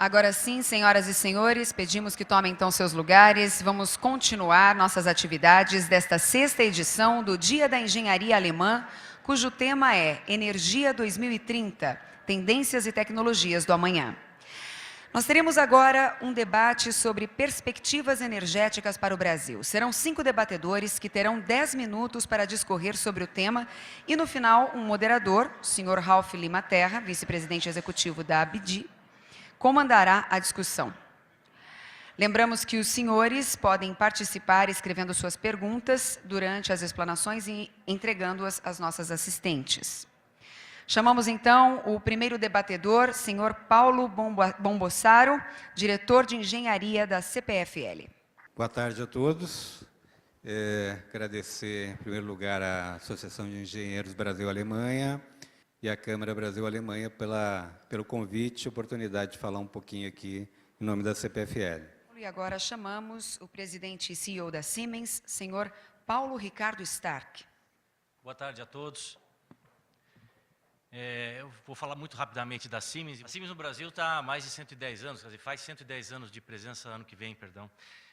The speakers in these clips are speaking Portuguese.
Agora sim, senhoras e senhores, pedimos que tomem então seus lugares. Vamos continuar nossas atividades desta sexta edição do Dia da Engenharia Alemã, cujo tema é Energia 2030, Tendências e Tecnologias do Amanhã. Nós teremos agora um debate sobre perspectivas energéticas para o Brasil. Serão 5 debatedores que terão 10 minutos para discorrer sobre o tema e, no final, um moderador, o senhor Ralph Lima Terra, vice-presidente executivo da ABDI, comandará a discussão. Lembramos que os senhores podem participar escrevendo suas perguntas durante as explanações e entregando-as às nossas assistentes. Chamamos então o primeiro debatedor, senhor Paulo Bombossaro, diretor de engenharia da CPFL. Boa tarde a todos. Agradecer, em primeiro lugar, à Associação de Engenheiros Brasil-Alemanha e à Câmara Brasil-Alemanha pelo convite e oportunidade de falar um pouquinho aqui em nome da CPFL. E agora chamamos o presidente e CEO da Siemens, senhor Paulo Ricardo Stark. Boa tarde a todos. Eu vou falar muito rapidamente da Siemens. A Siemens no Brasil está há mais de 110 anos, quer dizer, faz 110 anos de presença ano que vem, perdão.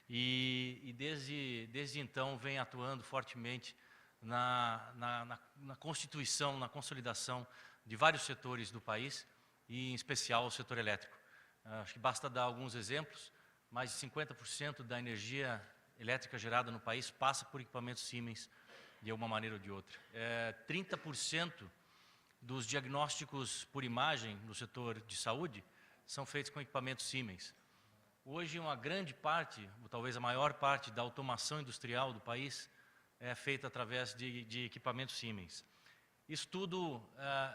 E desde então vem atuando fortemente na constituição, na consolidação de vários setores do país, e em especial o setor elétrico. Acho que basta dar alguns exemplos. Mais de 50% da energia elétrica gerada no país passa por equipamentos Siemens, de uma maneira ou de outra. 30% dos diagnósticos por imagem no setor de saúde são feitos com equipamentos Siemens. Hoje, uma grande parte, ou talvez a maior parte, da automação industrial do país é feita através de equipamentos Siemens. Isso tudo,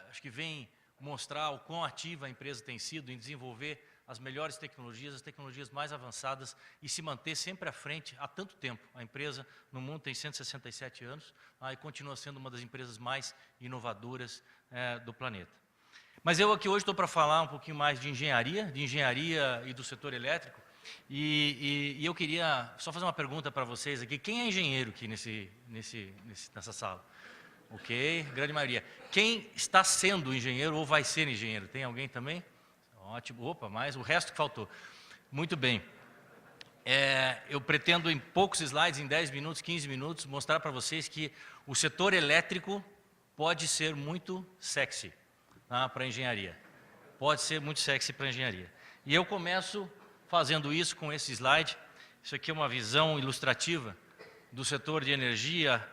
acho que vem mostrar o quão ativa a empresa tem sido em desenvolver as melhores tecnologias, as tecnologias mais avançadas e se manter sempre à frente há tanto tempo. A empresa no mundo tem 167 anos e continua sendo uma das empresas mais inovadoras do planeta. Mas eu aqui hoje estou para falar um pouquinho mais de engenharia e do setor elétrico. E eu queria só fazer uma pergunta para vocês aqui. Quem é engenheiro aqui nessa sala? Ok, grande maioria. Quem está sendo engenheiro ou vai ser engenheiro? Tem alguém também? Ótimo. Opa, mas o resto que faltou. Muito bem. Eu pretendo, em poucos slides, em 10 minutos, 15 minutos, mostrar para vocês que o setor elétrico pode ser muito sexy para a engenharia. Pode ser muito sexy para a engenharia. E eu começo fazendo isso com esse slide. Isso aqui é uma visão ilustrativa do setor de energia,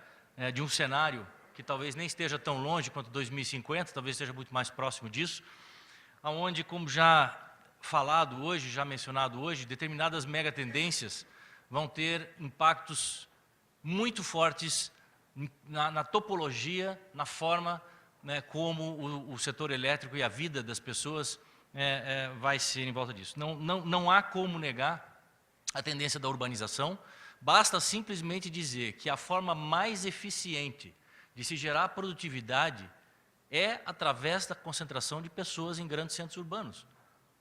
de um cenário que talvez nem esteja tão longe quanto 2050, talvez esteja muito mais próximo disso, onde, como já falado hoje, já mencionado hoje, determinadas megatendências vão ter impactos muito fortes na topologia, na forma como o setor elétrico e a vida das pessoas vai ser em volta disso. Não há como negar a tendência da urbanização, basta simplesmente dizer que a forma mais eficiente de se gerar produtividade é através da concentração de pessoas em grandes centros urbanos.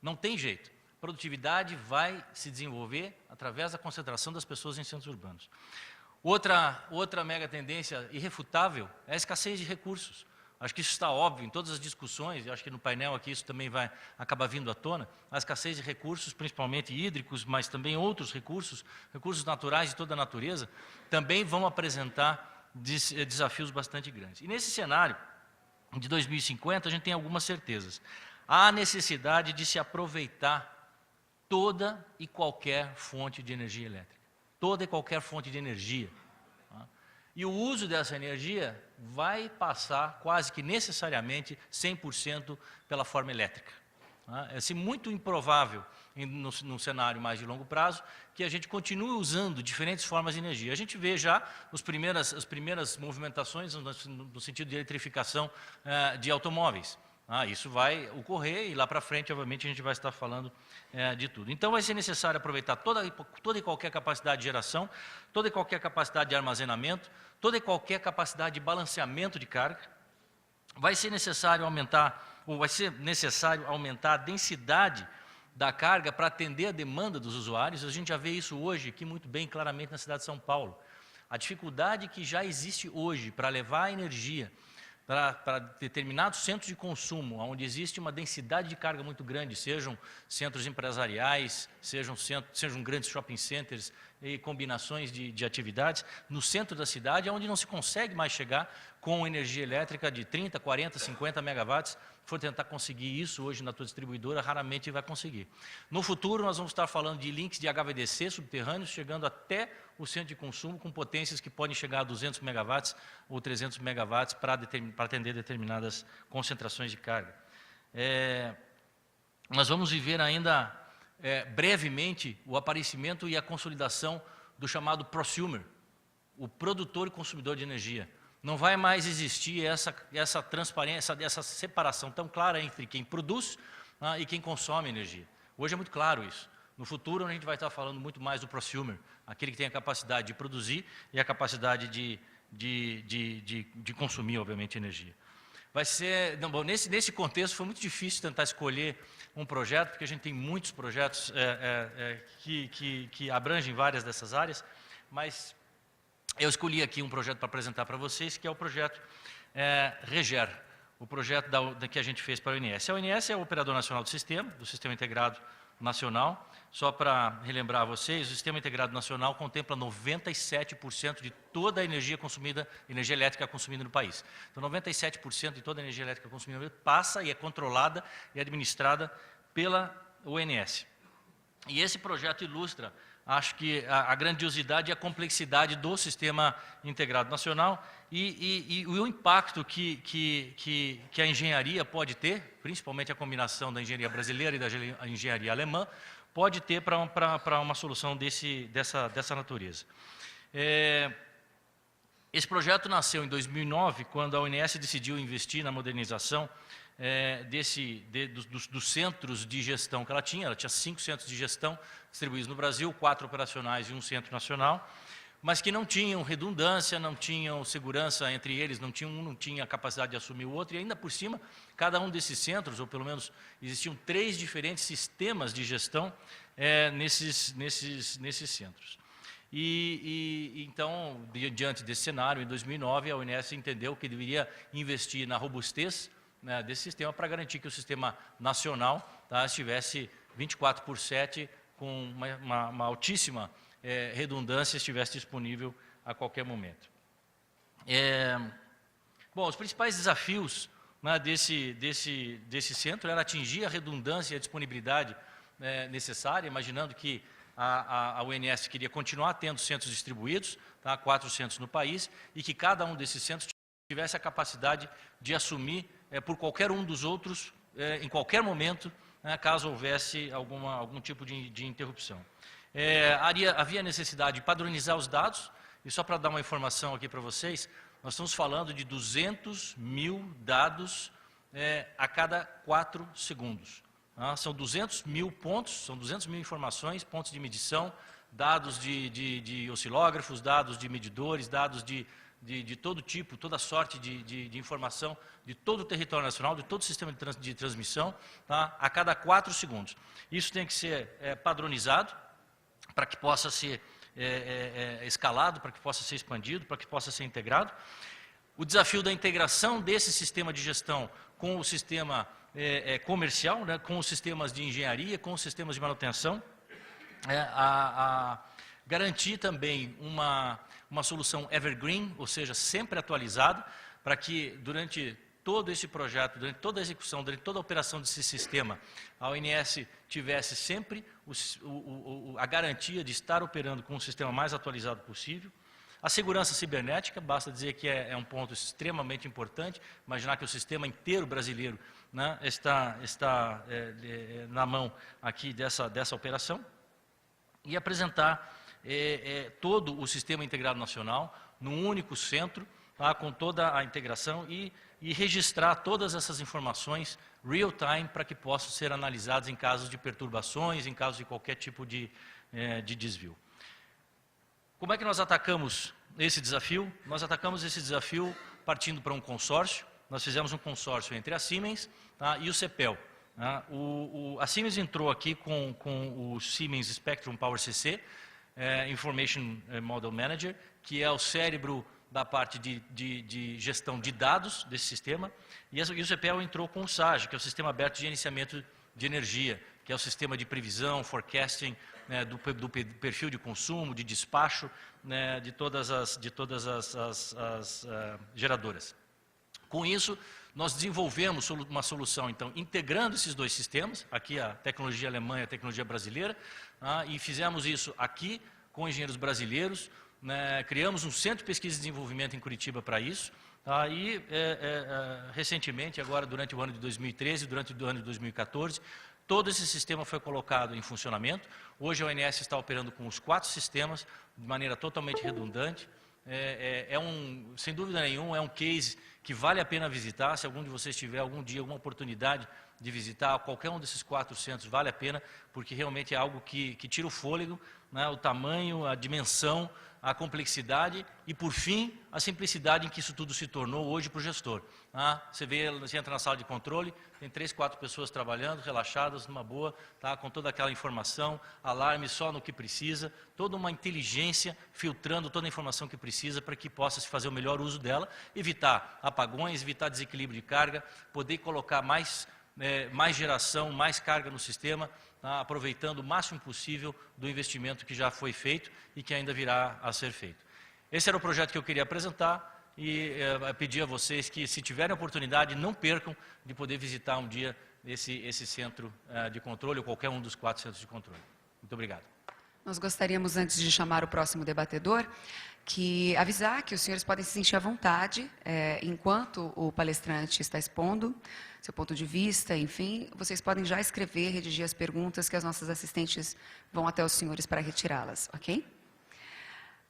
Não tem jeito. Produtividade vai se desenvolver através da concentração das pessoas em centros urbanos. Outra mega tendência irrefutável é a escassez de recursos. Acho que isso está óbvio em todas as discussões, e acho que no painel aqui isso também vai acabar vindo à tona. A escassez de recursos, principalmente hídricos, mas também outros recursos naturais de toda a natureza, também vão apresentar desafios bastante grandes. E nesse cenário de 2050, a gente tem algumas certezas. Há necessidade de se aproveitar toda e qualquer fonte de energia elétrica. Toda e qualquer fonte de energia. E o uso dessa energia vai passar quase que necessariamente 100% pela forma elétrica. É muito improvável, num cenário mais de longo prazo, que a gente continue usando diferentes formas de energia. A gente vê já as primeiras movimentações no sentido de eletrificação de automóveis. Isso vai ocorrer e lá para frente, obviamente, a gente vai estar falando de tudo. Então, vai ser necessário aproveitar toda e qualquer capacidade de geração, toda e qualquer capacidade de armazenamento, toda e qualquer capacidade de balanceamento de carga. Vai ser necessário aumentar a densidade da carga para atender a demanda dos usuários. A gente já vê isso hoje aqui muito bem, claramente, na cidade de São Paulo. A dificuldade que já existe hoje para levar a energia para determinados centros de consumo, onde existe uma densidade de carga muito grande, sejam centros empresariais, sejam grandes shopping centers e combinações de atividades, no centro da cidade, onde não se consegue mais chegar com energia elétrica de 30, 40, 50 megawatts. For tentar conseguir isso hoje na tua distribuidora, raramente vai conseguir. No futuro, nós vamos estar falando de links de HVDC subterrâneos, chegando até o centro de consumo, com potências que podem chegar a 200 megawatts ou 300 megawatts para atender determinadas concentrações de carga. Nós vamos viver ainda brevemente o aparecimento e a consolidação do chamado prosumer, o produtor e consumidor de energia. Não vai mais existir essa transparência, essa separação tão clara entre quem produz e quem consome energia. Hoje é muito claro isso. No futuro, a gente vai estar falando muito mais do prosumer, aquele que tem a capacidade de produzir e a capacidade de consumir, obviamente, energia. Vai ser, bom, nesse contexto, foi muito difícil tentar escolher um projeto, porque a gente tem muitos projetos que abrangem várias dessas áreas, mas eu escolhi aqui um projeto para apresentar para vocês, que é o projeto REGER, o projeto que a gente fez para a ONS. A ONS é o operador nacional do Sistema Integrado Nacional. Só para relembrar a vocês, o Sistema Integrado Nacional contempla 97% de toda a energia consumida, energia elétrica consumida no país. Então, 97% de toda a energia elétrica consumida no país passa e é controlada e administrada pela ONS. E esse projeto ilustra, acho que a grandiosidade e a complexidade do Sistema Integrado Nacional e o impacto que a engenharia pode ter, principalmente a combinação da engenharia brasileira e da engenharia alemã, pode ter para uma solução dessa natureza. Esse projeto nasceu em 2009, quando a ONS decidiu investir na modernização dos centros de gestão que ela tinha. Ela tinha 5 centros de gestão distribuídos no Brasil, 4 operacionais e 1 centro nacional, mas que não tinham redundância, não tinham segurança entre eles, um não tinha capacidade de assumir o outro, e ainda por cima, cada um desses centros, ou pelo menos existiam 3 diferentes sistemas de gestão nesses centros. Então, diante desse cenário, em 2009, a ONS entendeu que deveria investir na robustez desse sistema para garantir que o sistema nacional estivesse 24/7 com uma altíssima redundância, estivesse disponível a qualquer momento. Bom, os principais desafios desse centro era atingir a redundância e a disponibilidade necessária, imaginando que a ONS queria continuar tendo centros distribuídos, 4 centros no país, e que cada um desses centros tivesse a capacidade de assumir por qualquer um dos outros, em qualquer momento, caso houvesse algum tipo de interrupção. Havia necessidade de padronizar os dados, e só para dar uma informação aqui para vocês, nós estamos falando de 200 mil dados a cada 4 segundos. São 200 mil pontos, são 200 mil informações, pontos de medição, dados de oscilógrafos, dados de medidores, dados de todo tipo, toda sorte de informação, de todo o território nacional, de todo o sistema de transmissão, a cada 4 segundos. Isso tem que ser padronizado para que possa ser escalado, para que possa ser expandido, para que possa ser integrado. O desafio da integração desse sistema de gestão com o sistema comercial, com os sistemas de engenharia, com os sistemas de manutenção, garantir também uma solução evergreen, ou seja, sempre atualizada, para que durante todo esse projeto, durante toda a execução, durante toda a operação desse sistema, a ONS tivesse sempre a garantia de estar operando com o sistema mais atualizado possível. A segurança cibernética, basta dizer que é um ponto extremamente importante, imaginar que o sistema inteiro brasileiro está na mão aqui dessa operação, e apresentar todo o Sistema Integrado Nacional num único centro, com toda a integração e registrar todas essas informações real-time para que possam ser analisadas em casos de perturbações, em casos de qualquer tipo de desvio. Como é que nós atacamos esse desafio? Nós atacamos esse desafio partindo para um consórcio. Nós fizemos um consórcio entre a Siemens e o CEPEL. A Siemens entrou aqui com o Siemens Spectrum Power CC, Information Model Manager, que é o cérebro da parte de gestão de dados desse sistema, e o CEPEL entrou com o SAGE, que é o Sistema Aberto de Gerenciamento de Energia, que é o sistema de previsão, forecasting, né, do perfil de consumo, de despacho, né, de todas as geradoras. Com isso, nós desenvolvemos uma solução, então, integrando esses dois sistemas, aqui a tecnologia alemã e a tecnologia brasileira, e fizemos isso aqui com engenheiros brasileiros, né, criamos um centro de pesquisa e desenvolvimento em Curitiba para isso, e recentemente, agora durante o ano de 2013, durante o ano de 2014, todo esse sistema foi colocado em funcionamento. Hoje a ONS está operando com os 4 sistemas, de maneira totalmente redundante. Sem dúvida nenhuma, é um case que vale a pena visitar. Se algum de vocês tiver algum dia alguma oportunidade de visitar qualquer um desses 4 centros, vale a pena, porque realmente é algo que tira o fôlego, né, o tamanho, a dimensão, a complexidade e, por fim, a simplicidade em que isso tudo se tornou hoje para o gestor. Você entra na sala de controle, tem 3, 4 pessoas trabalhando, relaxadas, numa boa, com toda aquela informação, alarme só no que precisa, toda uma inteligência filtrando toda a informação que precisa para que possa se fazer o melhor uso dela, evitar apagões, evitar desequilíbrio de carga, poder colocar mais geração, mais carga no sistema, aproveitando o máximo possível do investimento que já foi feito e que ainda virá a ser feito. Esse era o projeto que eu queria apresentar e pedir a vocês que, se tiverem oportunidade, não percam de poder visitar um dia esse centro de controle ou qualquer um dos 4 centros de controle. Muito obrigado. Nós gostaríamos, antes de chamar o próximo debatedor, avisar que os senhores podem se sentir à vontade, enquanto o palestrante está expondo seu ponto de vista, enfim, vocês podem já escrever, redigir as perguntas que as nossas assistentes vão até os senhores para retirá-las, ok?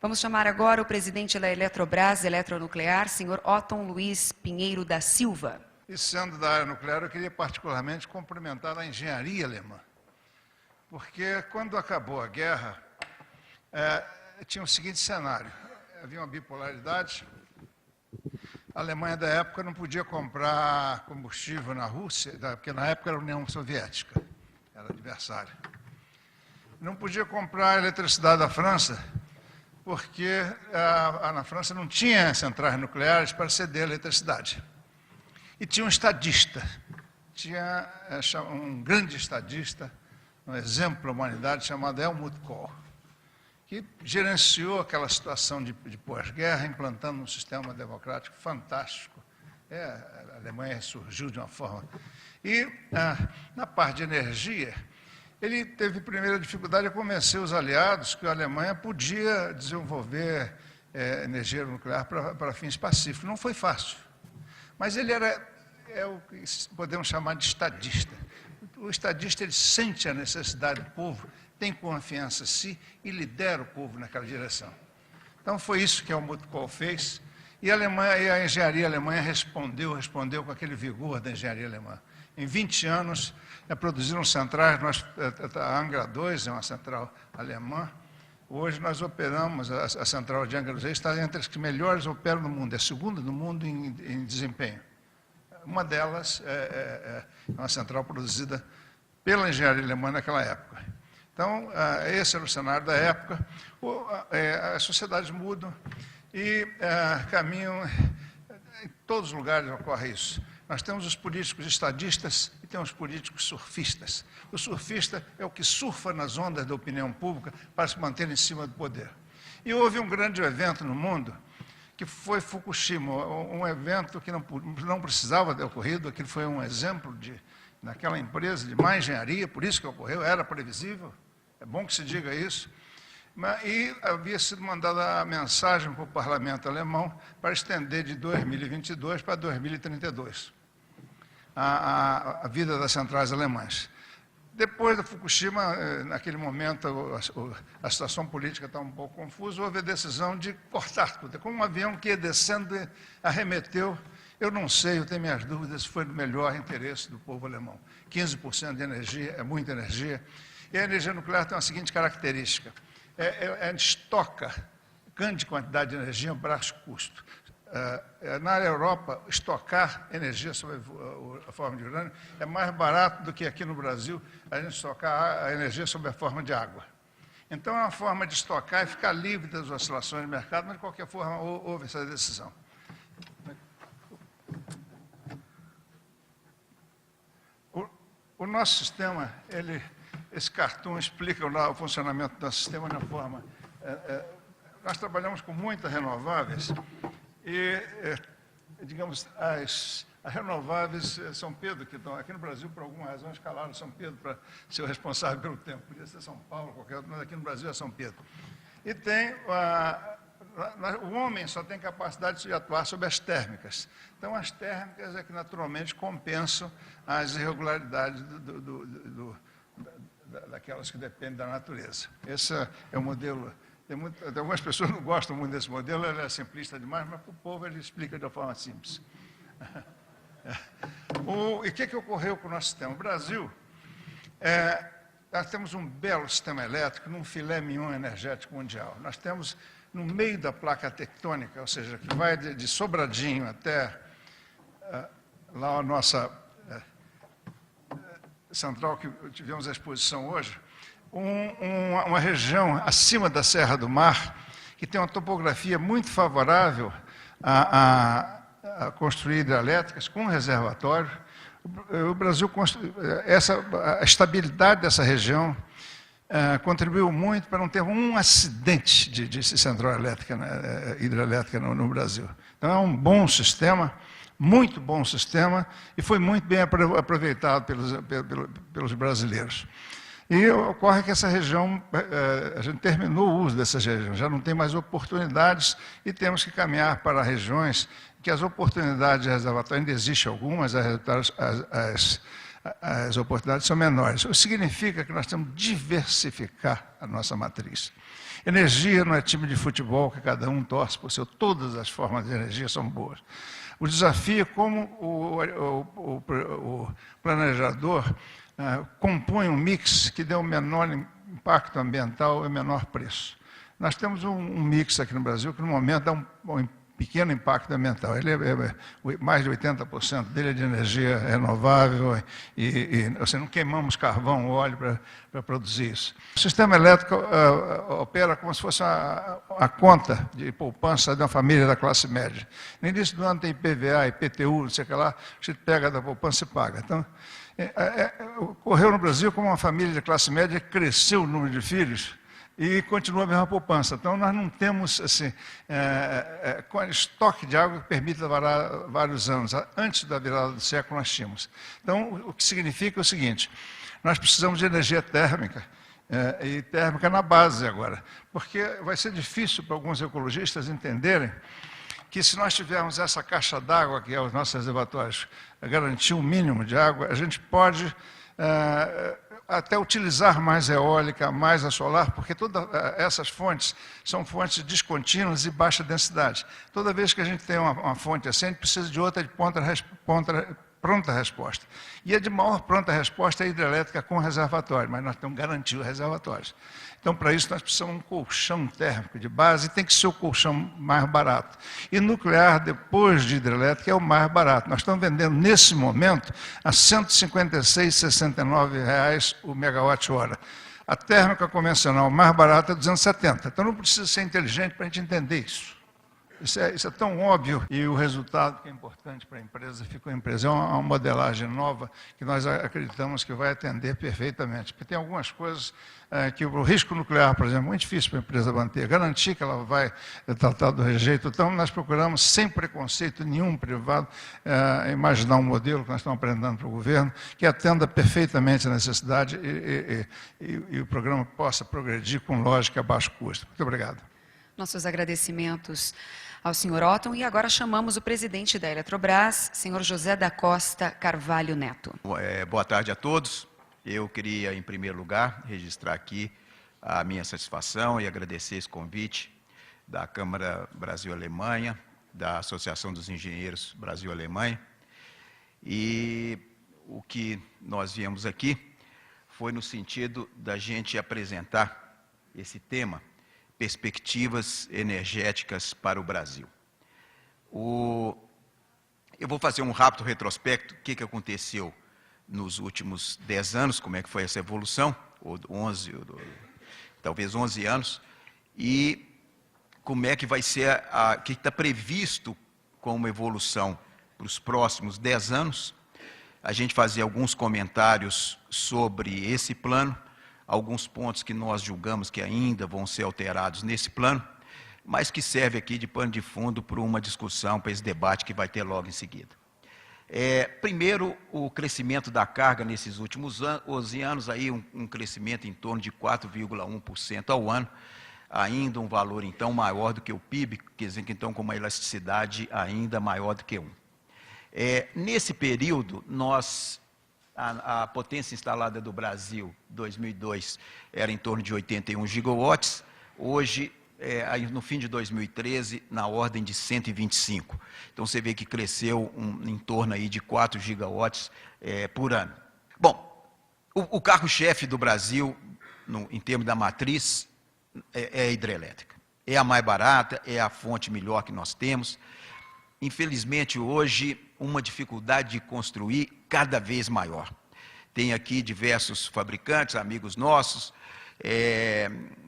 Vamos chamar agora o presidente da Eletrobras Eletronuclear, senhor Otton Luiz Pinheiro da Silva. E sendo da área nuclear, eu queria particularmente cumprimentar a engenharia alemã, porque quando acabou a guerra, tinha o seguinte cenário: havia uma bipolaridade. A Alemanha da época não podia comprar combustível na Rússia, porque na época era a União Soviética, era adversária. Não podia comprar eletricidade da França, porque na França não tinha centrais nucleares para ceder eletricidade. E tinha um estadista, tinha um grande estadista, um exemplo da humanidade, chamado Helmut Kohl, que gerenciou aquela situação de pós-guerra, implantando um sistema democrático fantástico. A Alemanha surgiu de uma forma. E, na parte de energia, ele teve primeira dificuldade a convencer os aliados que a Alemanha podia desenvolver energia nuclear para fins pacíficos. Não foi fácil. Mas ele é o que podemos chamar de estadista. O estadista, ele sente a necessidade do povo, tem confiança em si e lidera o povo naquela direção. Então, foi isso que Helmut Kohl fez, e a engenharia alemã respondeu com aquele vigor da engenharia alemã. Em 20 anos, produziram centrais, a Angra 2 é uma central alemã. Hoje nós operamos, a central de Angra 2 está entre as que melhores operam no mundo, é a segunda no mundo em desempenho. Uma delas é uma central produzida pela engenharia alemã naquela época. Então, esse era o cenário da época. As sociedades mudam e caminham, em todos os lugares ocorre isso. Nós temos os políticos estadistas e temos os políticos surfistas. O surfista é o que surfa nas ondas da opinião pública para se manter em cima do poder. E houve um grande evento no mundo, que foi Fukushima, um evento que não precisava ter ocorrido, aquilo foi um exemplo naquela empresa de má engenharia, por isso que ocorreu, era previsível, é bom que se diga isso, e havia sido mandada a mensagem para o parlamento alemão para estender de 2022 para 2032 a vida das centrais alemãs. Depois da Fukushima, naquele momento, a situação política estava um pouco confusa, houve a decisão de cortar tudo. Como um avião que ia descendo arremeteu, eu não sei, eu tenho minhas dúvidas se foi no melhor interesse do povo alemão. 15% de energia é muita energia. E a energia nuclear tem uma seguinte característica: estoca grande quantidade de energia a baixo custo. Na Europa, estocar energia sob a forma de urânio é mais barato do que aqui no Brasil a gente estocar a energia sob a forma de água. Então, é uma forma de estocar e ficar livre das oscilações de mercado, mas, de qualquer forma, houve essa decisão. O nosso sistema, esse cartoon explica o funcionamento do nosso sistema de uma forma... nós trabalhamos com muitas renováveis e, digamos, as renováveis, São Pedro, que estão aqui no Brasil, por alguma razão, escalaram São Pedro para ser o responsável pelo tempo. Podia ser São Paulo, qualquer outro, mas aqui no Brasil é São Pedro. E tem... o homem só tem capacidade de atuar sobre as térmicas. Então, as térmicas é que naturalmente compensam as irregularidades daquelas que dependem da natureza. Esse é o modelo. Algumas pessoas não gostam muito desse modelo, ele é simplista demais, mas para o povo ele explica de uma forma simples. E o que ocorreu com o nosso sistema? O Brasil, nós temos um belo sistema elétrico num filé mignon energético mundial. Nós temos no meio da placa tectônica, ou seja, que vai de Sobradinho até lá a nossa central, que tivemos a exposição hoje, uma região acima da Serra do Mar, que tem uma topografia muito favorável a construir hidrelétricas com reservatório. O Brasil, a estabilidade dessa região contribuiu muito para não ter um acidente de central elétrica, hidrelétrica no Brasil. Então, é um bom sistema, muito bom sistema, e foi muito bem aproveitado pelos brasileiros. E ocorre que essa região, a gente terminou o uso dessas regiões, já não tem mais oportunidades e temos que caminhar para regiões que as oportunidades de reservatório ainda existem algumas, as oportunidades são menores. Isso significa que nós temos que diversificar a nossa matriz. Energia não é time de futebol que cada um torce por seu, todas as formas de energia são boas. O desafio é como o planejador compõe um mix que dê o menor impacto ambiental e o menor preço. Nós temos um mix aqui no Brasil que, no momento, dá um pequeno impacto ambiental. Mais de 80% dele é de energia renovável e assim, não queimamos carvão, óleo para produzir isso. O sistema elétrico opera como se fosse a conta de poupança de uma família da classe média. No início do ano tem IPVA, IPTU, não sei o que lá, a gente pega da poupança e paga. Então, ocorreu no Brasil como uma família de classe média cresceu o número de filhos e continua a mesma poupança. Então, nós não temos assim, estoque de água que permita varar vários anos. Antes da virada do século, nós tínhamos. Então, o que significa é o seguinte, nós precisamos de energia térmica, e térmica na base agora, porque vai ser difícil para alguns ecologistas entenderem que se nós tivermos essa caixa d'água, que é os nossos reservatórios, garantir um mínimo de água, a gente pode até utilizar mais eólica, mais a solar, porque todas essas fontes são fontes descontínuas e baixa densidade. Toda vez que a gente tem uma fonte assim, a gente precisa de outra de pronta resposta. E a de maior pronta resposta é a hidrelétrica com reservatório, mas nós temos que garantir os reservatórios. Então, para isso, nós precisamos de um colchão térmico de base, e tem que ser o colchão mais barato. E nuclear, depois de hidrelétrica, é o mais barato. Nós estamos vendendo, nesse momento, a R$ 156,69 o megawatt-hora. A térmica convencional mais barata é 270. Então, não precisa ser inteligente para a gente entender isso. Isso é tão óbvio, e o resultado que é importante para a empresa, ficou a empresa. É uma modelagem nova que nós acreditamos que vai atender perfeitamente. Porque tem algumas coisas que o risco nuclear, por exemplo, é muito difícil para a empresa manter, garantir que ela vai tratar do rejeito. Então, nós procuramos, sem preconceito nenhum privado, imaginar um modelo que nós estamos apresentando para o governo, que atenda perfeitamente a necessidade e o programa possa progredir com lógica a baixo custo. Muito obrigado. Nossos agradecimentos ao senhor Otton, e agora chamamos o presidente da Eletrobras, senhor José da Costa Carvalho Neto. Boa tarde a todos. Eu queria, em primeiro lugar, registrar aqui a minha satisfação e agradecer esse convite da Câmara Brasil-Alemanha, da Associação dos Engenheiros Brasil-Alemanha. E o que nós viemos aqui foi no sentido da gente apresentar esse tema, perspectivas energéticas para o Brasil. Eu vou fazer um rápido retrospecto, o que aconteceu nos últimos 10 anos, como é que foi essa evolução, ou 11. talvez 11 anos, e como é que vai ser, que está previsto como evolução para os próximos 10 anos, a gente fazer alguns comentários sobre esse plano, alguns pontos que nós julgamos que ainda vão ser alterados nesse plano, mas que serve aqui de pano de fundo para uma discussão, para esse debate que vai ter logo em seguida. Primeiro, o crescimento da carga nesses últimos 11 anos, aí um crescimento em torno de 4,1% ao ano, ainda um valor, então, maior do que o PIB, quer dizer, que, então, com uma elasticidade ainda maior do que 1. Nesse período, a potência instalada do Brasil, 2002, era em torno de 81 gigawatts, hoje, no fim de 2013, na ordem de 125. Então, você vê que cresceu em torno aí de 4 gigawatts por ano. Bom, o carro-chefe do Brasil, em termos da matriz, é a hidrelétrica. É a mais barata, é a fonte melhor que nós temos. Infelizmente, hoje, uma dificuldade de construir cada vez maior. Tem aqui diversos fabricantes, amigos nossos,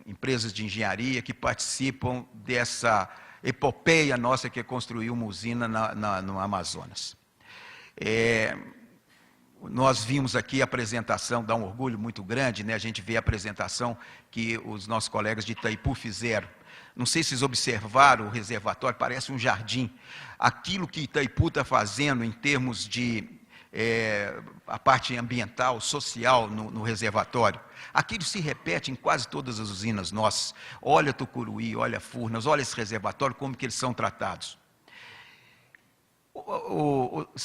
empresas de engenharia que participam dessa epopeia nossa que é construir uma usina no Amazonas. Nós vimos aqui a apresentação, dá um orgulho muito grande, né? A gente vê a apresentação que os nossos colegas de Itaipu fizeram. Não sei se vocês observaram o reservatório, parece um jardim. Aquilo que Itaipu está fazendo em termos de a parte ambiental, social no reservatório, aquilo se repete em quase todas as usinas nossas. Olha Tucuruí, olha Furnas, olha esse reservatório, como que eles são tratados.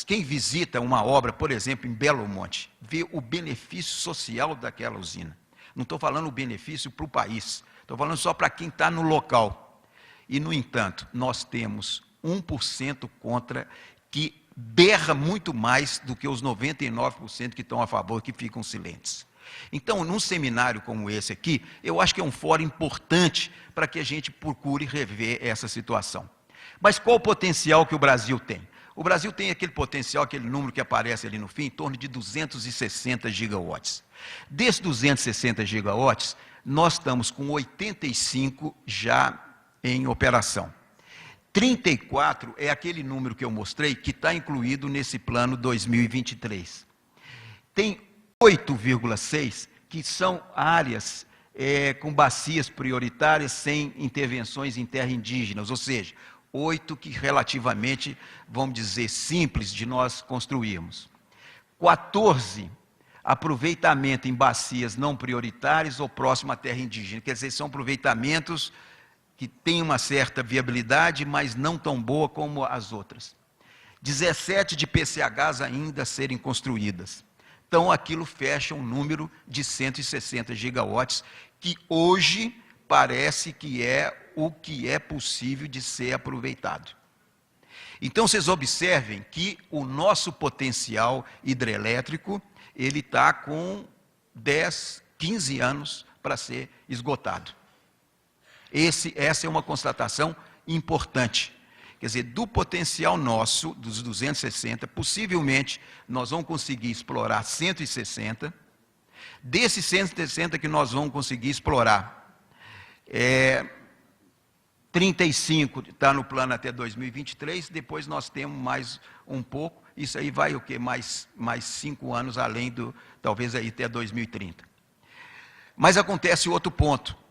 Quem visita uma obra, por exemplo, em Belo Monte, vê o benefício social daquela usina. Não estou falando o benefício para o país, estou falando só para quem está no local. E, no entanto, nós temos 1% contra, que berra muito mais do que os 99% que estão a favor, que ficam silentes. Então, num seminário como esse aqui, eu acho que é um fórum importante para que a gente procure rever essa situação. Mas qual o potencial que o Brasil tem? O Brasil tem aquele potencial, aquele número que aparece ali no fim, em torno de 260 gigawatts. Desses 260 gigawatts, nós estamos com 85 já em operação. 34 é aquele número que eu mostrei, que está incluído nesse plano 2023. Tem 8,6 que são áreas com bacias prioritárias sem intervenções em terra indígenas, ou seja, 8 que relativamente, vamos dizer, simples de nós construirmos. 14, aproveitamento em bacias não prioritárias ou próximo à terra indígena, quer dizer, são aproveitamentos que têm uma certa viabilidade, mas não tão boa como as outras. 17 de PCHs ainda a serem construídas. Então, aquilo fecha um número de 160 gigawatts, que hoje parece que é o que é possível de ser aproveitado. Então, vocês observem que o nosso potencial hidrelétrico, ele está com 10, 15 anos para ser esgotado. Essa é uma constatação importante. Quer dizer, do potencial nosso, dos 260, possivelmente nós vamos conseguir explorar 160. Desses 160 que nós vamos conseguir explorar, 35 está no plano até 2023, depois nós temos mais um pouco, isso aí vai o quê? Mais 5 anos além do, talvez aí até 2030. Mas acontece outro ponto.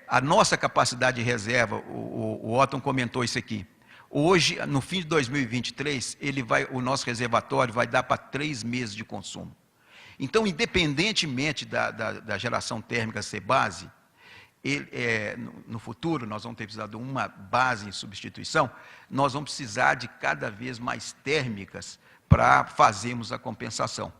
A nossa capacidade de reserva, o Otton comentou isso aqui. Hoje, no fim de 2023, o nosso reservatório vai dar para 3 meses de consumo. Então, independentemente da geração térmica ser base, no futuro nós vamos ter precisado de uma base em substituição, nós vamos precisar de cada vez mais térmicas para fazermos a compensação.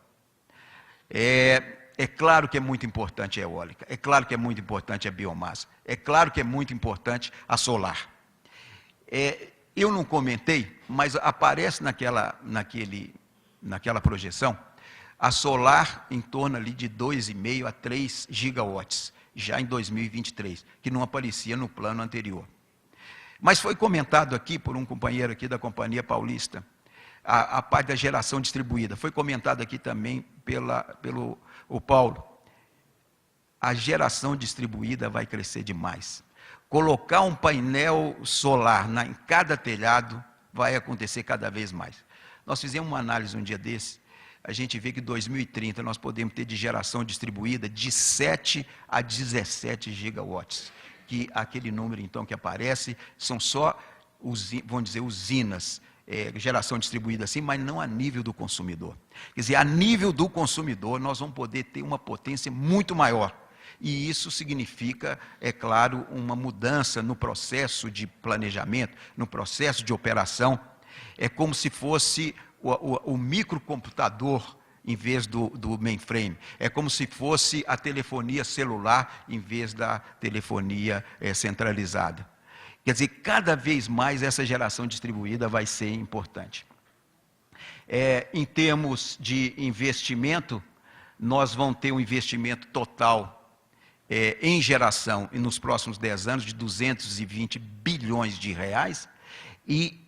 É claro que é muito importante a eólica, é claro que é muito importante a biomassa, é claro que é muito importante a solar. Eu não comentei, mas aparece naquela projeção, a solar em torno ali de 2,5 a 3 gigawatts, já em 2023, que não aparecia no plano anterior. Mas foi comentado aqui por um companheiro aqui da Companhia Paulista, a parte da geração distribuída, foi comentado aqui também pelo Paulo. a geração distribuída vai crescer demais. Colocar um painel solar em cada telhado vai acontecer cada vez mais. Nós fizemos uma análise um dia desse, a gente vê que em 2030 nós podemos ter de geração distribuída de 7 a 17 gigawatts, que aquele número então que aparece são só, vamos dizer, usinas, geração distribuída assim, mas não a nível do consumidor. Quer dizer, a nível do consumidor nós vamos poder ter uma potência muito maior. E isso significa, é claro, uma mudança no processo de planejamento, no processo de operação. É como se fosse o microcomputador em vez do mainframe. É como se fosse a telefonia celular em vez da telefonia centralizada. Quer dizer, cada vez mais essa geração distribuída vai ser importante. Em termos de investimento, nós vamos ter um investimento total em geração e nos próximos 10 anos de 220 bilhões de reais e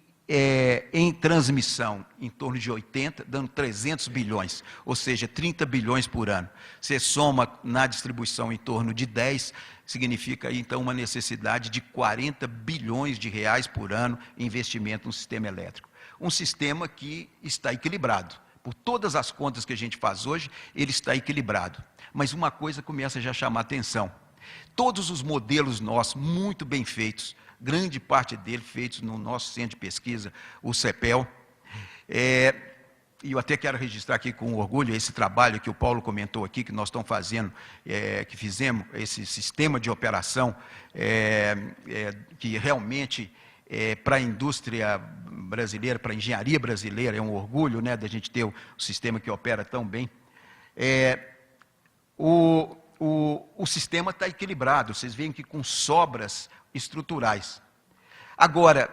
em transmissão em torno de 80, dando 300 bilhões, ou seja, 30 bilhões por ano. Você soma na distribuição em torno de 10, significa aí, então uma necessidade de 40 bilhões de reais por ano em investimento no sistema elétrico. Um sistema que está equilibrado. Por todas as contas que a gente faz hoje, ele está equilibrado. Mas uma coisa começa já a chamar a atenção. Todos os modelos nossos, muito bem feitos, grande parte deles feitos no nosso centro de pesquisa, o CEPEL. E eu até quero registrar aqui com orgulho esse trabalho que o Paulo comentou aqui, que nós estamos fazendo, que fizemos, esse sistema de operação, que realmente, para a indústria brasileira, para a engenharia brasileira, é um orgulho, né, da gente ter o sistema que opera tão bem. O sistema está equilibrado, vocês veem que com sobras estruturais. Agora,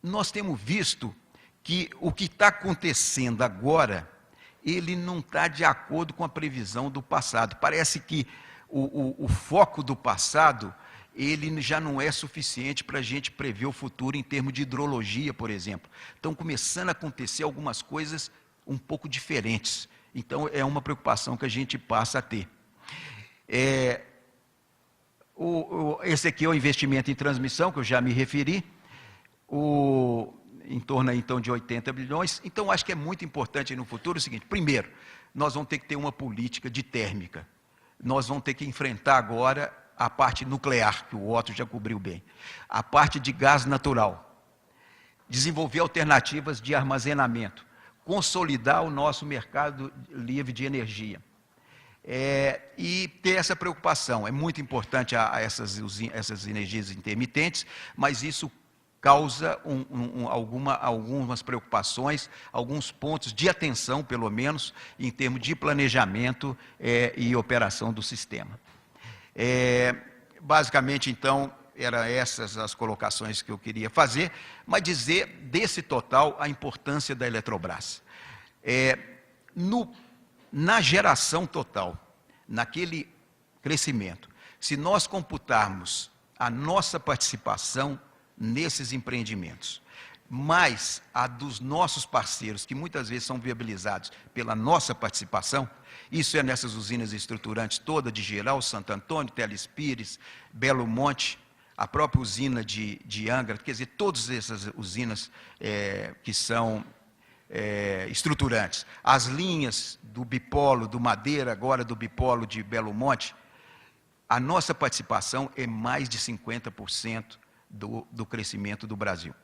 nós temos visto que o que está acontecendo agora, ele não está de acordo com a previsão do passado. Parece que o foco do passado, ele já não é suficiente para a gente prever o futuro em termos de hidrologia, por exemplo. Estão começando a acontecer algumas coisas um pouco diferentes. Então, é uma preocupação que a gente passa a ter. Esse aqui é o investimento em transmissão, que eu já me referi, em torno então de 80 bilhões. Então, acho que é muito importante no futuro o seguinte: primeiro, nós vamos ter que ter uma política de térmica. Nós vamos ter que enfrentar agora a parte nuclear, que o Otto já cobriu bem. A parte de gás natural. Desenvolver alternativas de armazenamento. Consolidar o nosso mercado livre de energia. E ter essa preocupação. É muito importante essas energias intermitentes, mas isso causa algumas preocupações, alguns pontos de atenção, pelo menos, em termos de planejamento e operação do sistema. Basicamente, então, eram essas as colocações que eu queria fazer, mas dizer desse total a importância da Eletrobras. Na geração total, naquele crescimento, se nós computarmos a nossa participação nesses empreendimentos, mais a dos nossos parceiros, que muitas vezes são viabilizados pela nossa participação, isso é nessas usinas estruturantes toda de Geral, Santo Antônio, Teles Pires, Belo Monte, a própria usina de Angra, quer dizer, todas essas usinas que são estruturantes. As linhas do bipolo, do Madeira, agora do bipolo de Belo Monte, a nossa participação é mais de 50% do crescimento do Brasil.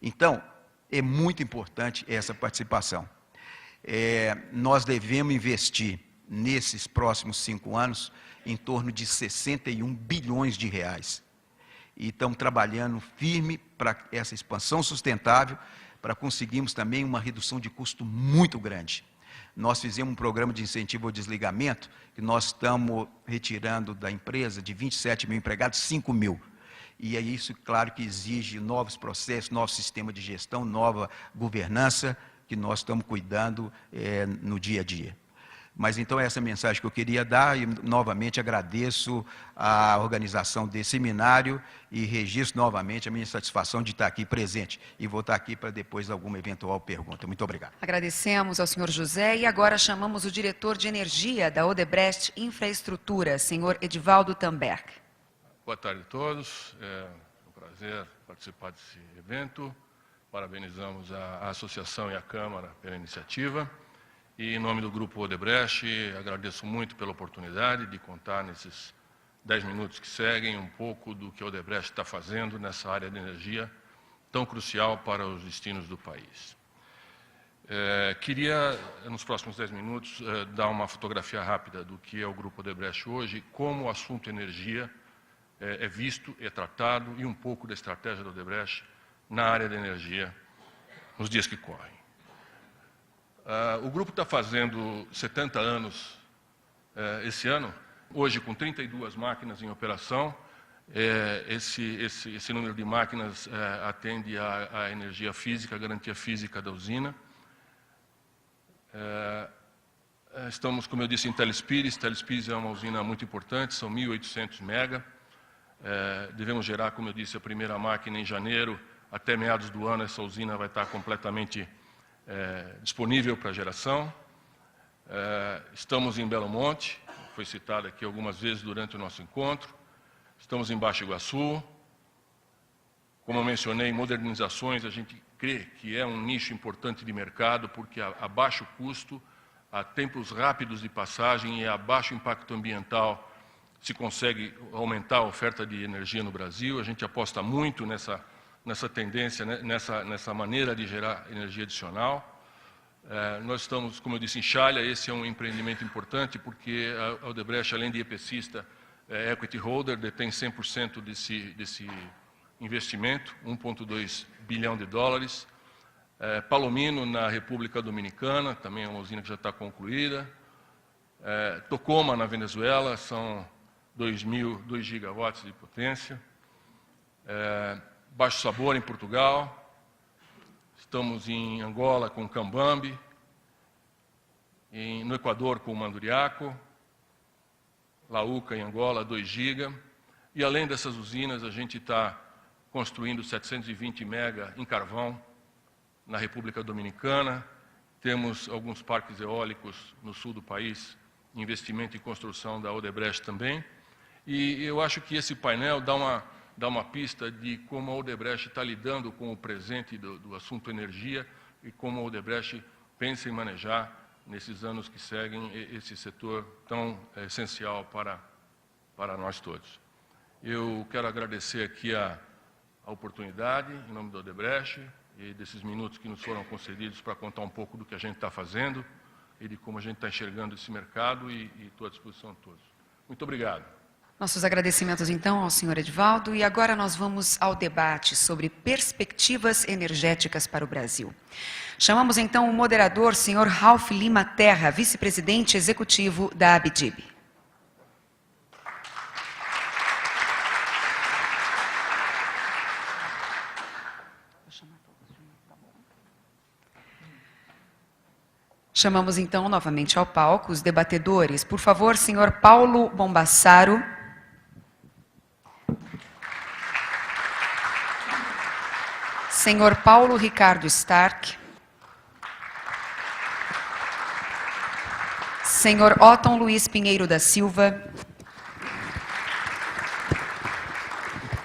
Então, é muito importante essa participação. Nós devemos investir, nesses próximos 5 anos, em torno de 61 bilhões de reais. E estamos trabalhando firme para essa expansão sustentável, para conseguirmos também uma redução de custo muito grande. Nós fizemos um programa de incentivo ao desligamento, que nós estamos retirando da empresa, de 27 mil empregados, 5 mil. E é isso, claro, que exige novos processos, novo sistema de gestão, nova governança, que nós estamos cuidando no dia a dia. Mas então essa mensagem que eu queria dar, e novamente agradeço a organização desse seminário e registro novamente a minha satisfação de estar aqui presente. E vou estar aqui para depois alguma eventual pergunta. Muito obrigado. Agradecemos ao senhor José e agora chamamos o diretor de energia da Odebrecht Infraestrutura, senhor Edivaldo Tamberg. Boa tarde a todos. É um prazer participar desse evento. Parabenizamos a associação e a Câmara pela iniciativa. E, em nome do Grupo Odebrecht, agradeço muito pela oportunidade de contar nesses 10 minutos que seguem um pouco do que a Odebrecht está fazendo nessa área de energia tão crucial para os destinos do país. Queria, nos próximos 10 minutos, dar uma fotografia rápida do que é o Grupo Odebrecht hoje, como o assunto energia é visto, é tratado, e um pouco da estratégia da Odebrecht na área da energia nos dias que correm. O grupo está fazendo 70 anos esse ano, hoje com 32 máquinas em operação. Esse número de máquinas atende à energia física, à garantia física da usina. Estamos, como eu disse, em Telespires. Telespires é uma usina muito importante, são 1.800 mega. Devemos gerar, como eu disse, a primeira máquina em janeiro. Até meados do ano essa usina vai estar completamente disponível para geração. Estamos em Belo Monte, foi citado aqui algumas vezes durante o nosso encontro. Estamos em Baixo Iguaçu. Como eu mencionei, modernizações, a gente crê que é um nicho importante de mercado, porque a baixo custo, a tempos rápidos de passagem e a baixo impacto ambiental se consegue aumentar a oferta de energia no Brasil. A gente aposta muito nessa tendência, nessa maneira de gerar energia adicional. Nós estamos, como eu disse, em Chalha. Esse é um empreendimento importante, porque a Odebrecht, além de EPCista, é equity holder, detém 100% desse investimento, 1,2 bilhão de dólares. Palomino, na República Dominicana, também é uma usina que já está concluída. Tocoma, na Venezuela, são 2 gigawatts de potência. Baixo Sabor, em Portugal. Estamos em Angola com Cambambi. No Equador com Manduriaco. Lauca, em Angola, 2 giga. E além dessas usinas, a gente está construindo 720 mega em carvão na República Dominicana. Temos alguns parques eólicos no sul do país, investimento em construção da Odebrecht também. E eu acho que esse painel dá uma pista de como a Odebrecht está lidando com o presente do assunto energia e como a Odebrecht pensa em manejar, nesses anos que seguem, esse setor tão essencial para nós todos. Eu quero agradecer aqui a oportunidade, em nome da Odebrecht, e desses minutos que nos foram concedidos para contar um pouco do que a gente está fazendo e de como a gente está enxergando esse mercado, e estou à disposição de todos. Muito obrigado. Nossos agradecimentos, então, ao senhor Edivaldo. E agora nós vamos ao debate sobre perspectivas energéticas para o Brasil. Chamamos, então, o moderador, senhor Ralph Lima Terra, vice-presidente executivo da ABDIB. Chamamos, então, novamente ao palco os debatedores. Por favor, senhor Paulo Bombassaro. Senhor Paulo Ricardo Stark. Senhor Otton Luiz Pinheiro da Silva.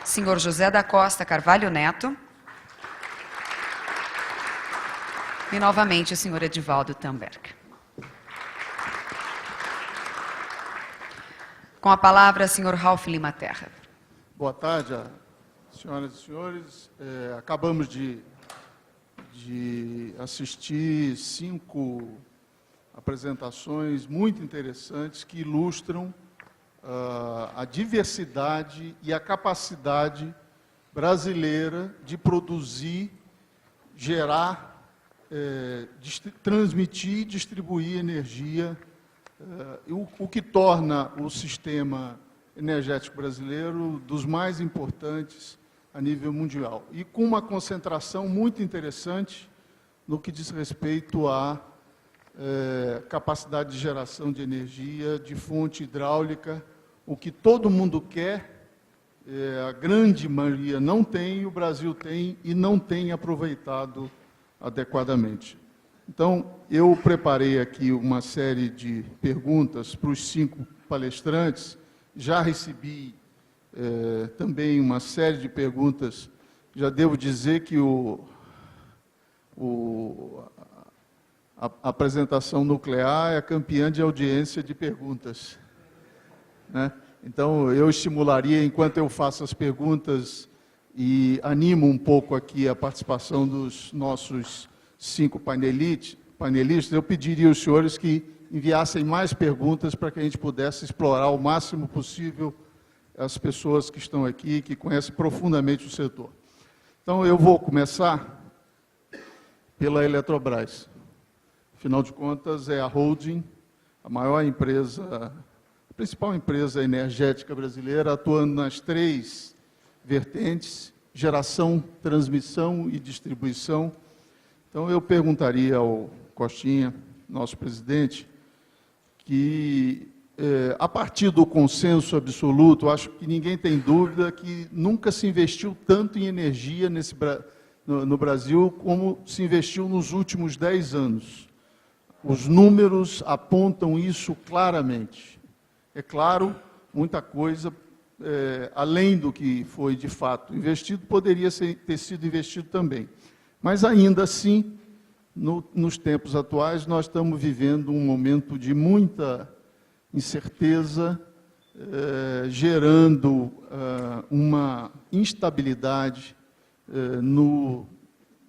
Senhor José da Costa Carvalho Neto. E, novamente, o senhor Edivaldo Tamberg. Com a palavra, senhor Ralph Lima Terra. Boa tarde, senhoras e senhores. Acabamos de assistir 5 apresentações muito interessantes que ilustram a diversidade e a capacidade brasileira de produzir, gerar, transmitir e distribuir energia, o que torna o sistema energético brasileiro dos mais importantes a nível mundial. E com uma concentração muito interessante no que diz respeito a capacidade de geração de energia, de fonte hidráulica, o que todo mundo quer, a grande maioria não tem, o Brasil tem e não tem aproveitado adequadamente. Então, eu preparei aqui uma série de perguntas para os 5 palestrantes, já recebi também uma série de perguntas, já devo dizer que a apresentação nuclear é campeã de audiência de perguntas, né? Então, eu estimularia, enquanto eu faço as perguntas e animo um pouco aqui a participação dos nossos 5 panelistas, eu pediria aos senhores que enviassem mais perguntas para que a gente pudesse explorar o máximo possível as pessoas que estão aqui, que conhecem profundamente o setor. Então, eu vou começar pela Eletrobras. Afinal de contas, é a holding, a maior empresa, a principal empresa energética brasileira, atuando nas 3 vertentes, geração, transmissão e distribuição. Então, eu perguntaria ao Costinha, nosso presidente, que, a partir do consenso absoluto, acho que ninguém tem dúvida que nunca se investiu tanto em energia no Brasil como se investiu nos últimos 10 anos. Os números apontam isso claramente. É claro, muita coisa, além do que foi de fato investido, poderia ter sido investido também. Mas, ainda assim, nos tempos atuais, nós estamos vivendo um momento de muita incerteza, gerando uma instabilidade no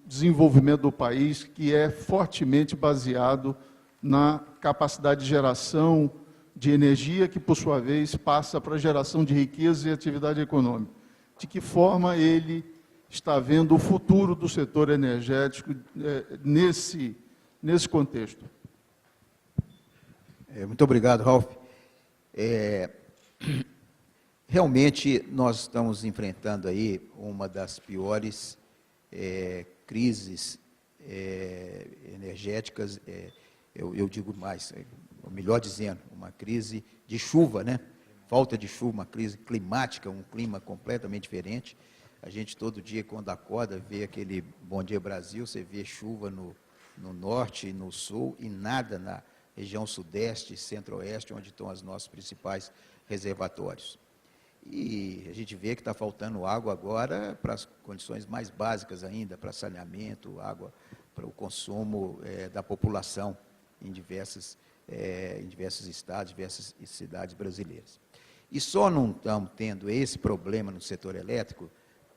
desenvolvimento do país, que é fortemente baseado na capacidade de geração de energia, que, por sua vez, passa para a geração de riqueza e atividade econômica. De que forma ele está vendo o futuro do setor energético nesse contexto? Muito obrigado, Ralf. Realmente, nós estamos enfrentando aí uma das piores crises energéticas, eu digo mais, melhor dizendo, uma crise de chuva, né? Falta de chuva, uma crise climática, um clima completamente diferente. A gente, todo dia, quando acorda, vê aquele Bom Dia Brasil, você vê chuva no norte e no sul, e nada na região sudeste e centro-oeste, onde estão os nossos principais reservatórios. E a gente vê que está faltando água agora para as condições mais básicas ainda, para saneamento, água para o consumo da população em diversos estados, diversas cidades brasileiras. E só não estamos tendo esse problema no setor elétrico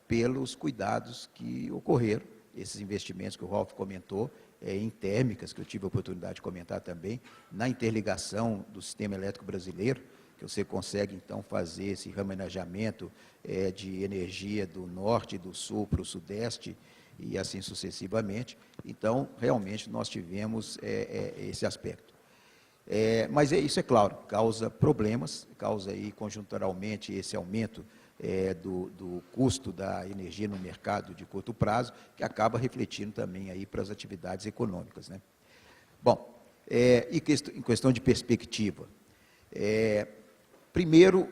pelos cuidados que ocorreram, esses investimentos que o Ralf comentou, em térmicas, que eu tive a oportunidade de comentar também, na interligação do sistema elétrico brasileiro, que você consegue, então, fazer esse remanejamento de energia do norte e do sul para o sudeste, e assim sucessivamente. Então, realmente, nós tivemos esse aspecto. Mas isso, é claro, causa problemas, causa aí, conjunturalmente, esse aumento do custo da energia no mercado de curto prazo, que acaba refletindo também aí para as atividades econômicas, né? Bom, em questão de perspectiva, primeiro,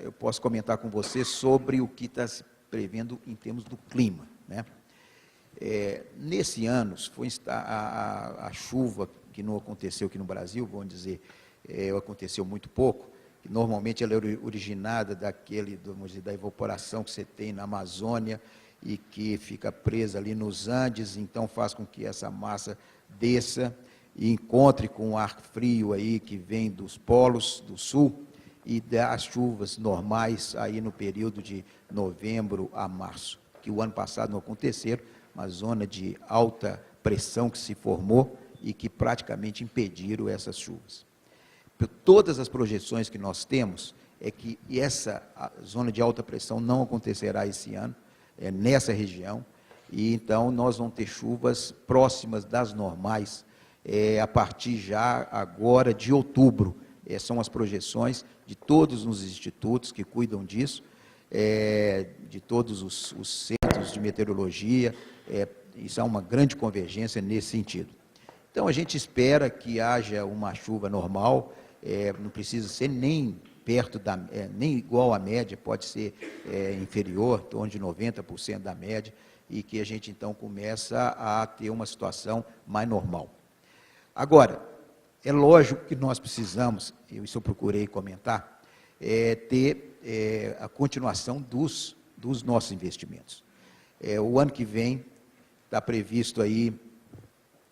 eu posso comentar com você sobre o que está se prevendo em termos do clima, né? Nesse ano, foi a chuva que não aconteceu aqui no Brasil, vamos dizer, aconteceu muito pouco, que normalmente ela é originada da evaporação que você tem na Amazônia e que fica presa ali nos Andes, então faz com que essa massa desça e encontre com o ar frio aí que vem dos polos do sul e dá as chuvas normais aí no período de novembro a março, que o ano passado não aconteceram, uma zona de alta pressão que se formou e que praticamente impediram essas chuvas. Todas as projeções que nós temos é que essa zona de alta pressão não acontecerá esse ano, nessa região, e então nós vamos ter chuvas próximas das normais, a partir já agora de outubro. São as projeções de todos os institutos que cuidam disso, de todos os centros de meteorologia, isso há uma grande convergência nesse sentido. Então, a gente espera que haja uma chuva normal, não precisa ser nem perto nem igual à média, pode ser inferior, em torno de 90% da média, e que a gente, então, começa a ter uma situação mais normal. Agora, é lógico que nós precisamos, isso eu procurei comentar, ter a continuação dos nossos investimentos. O ano que vem está previsto aí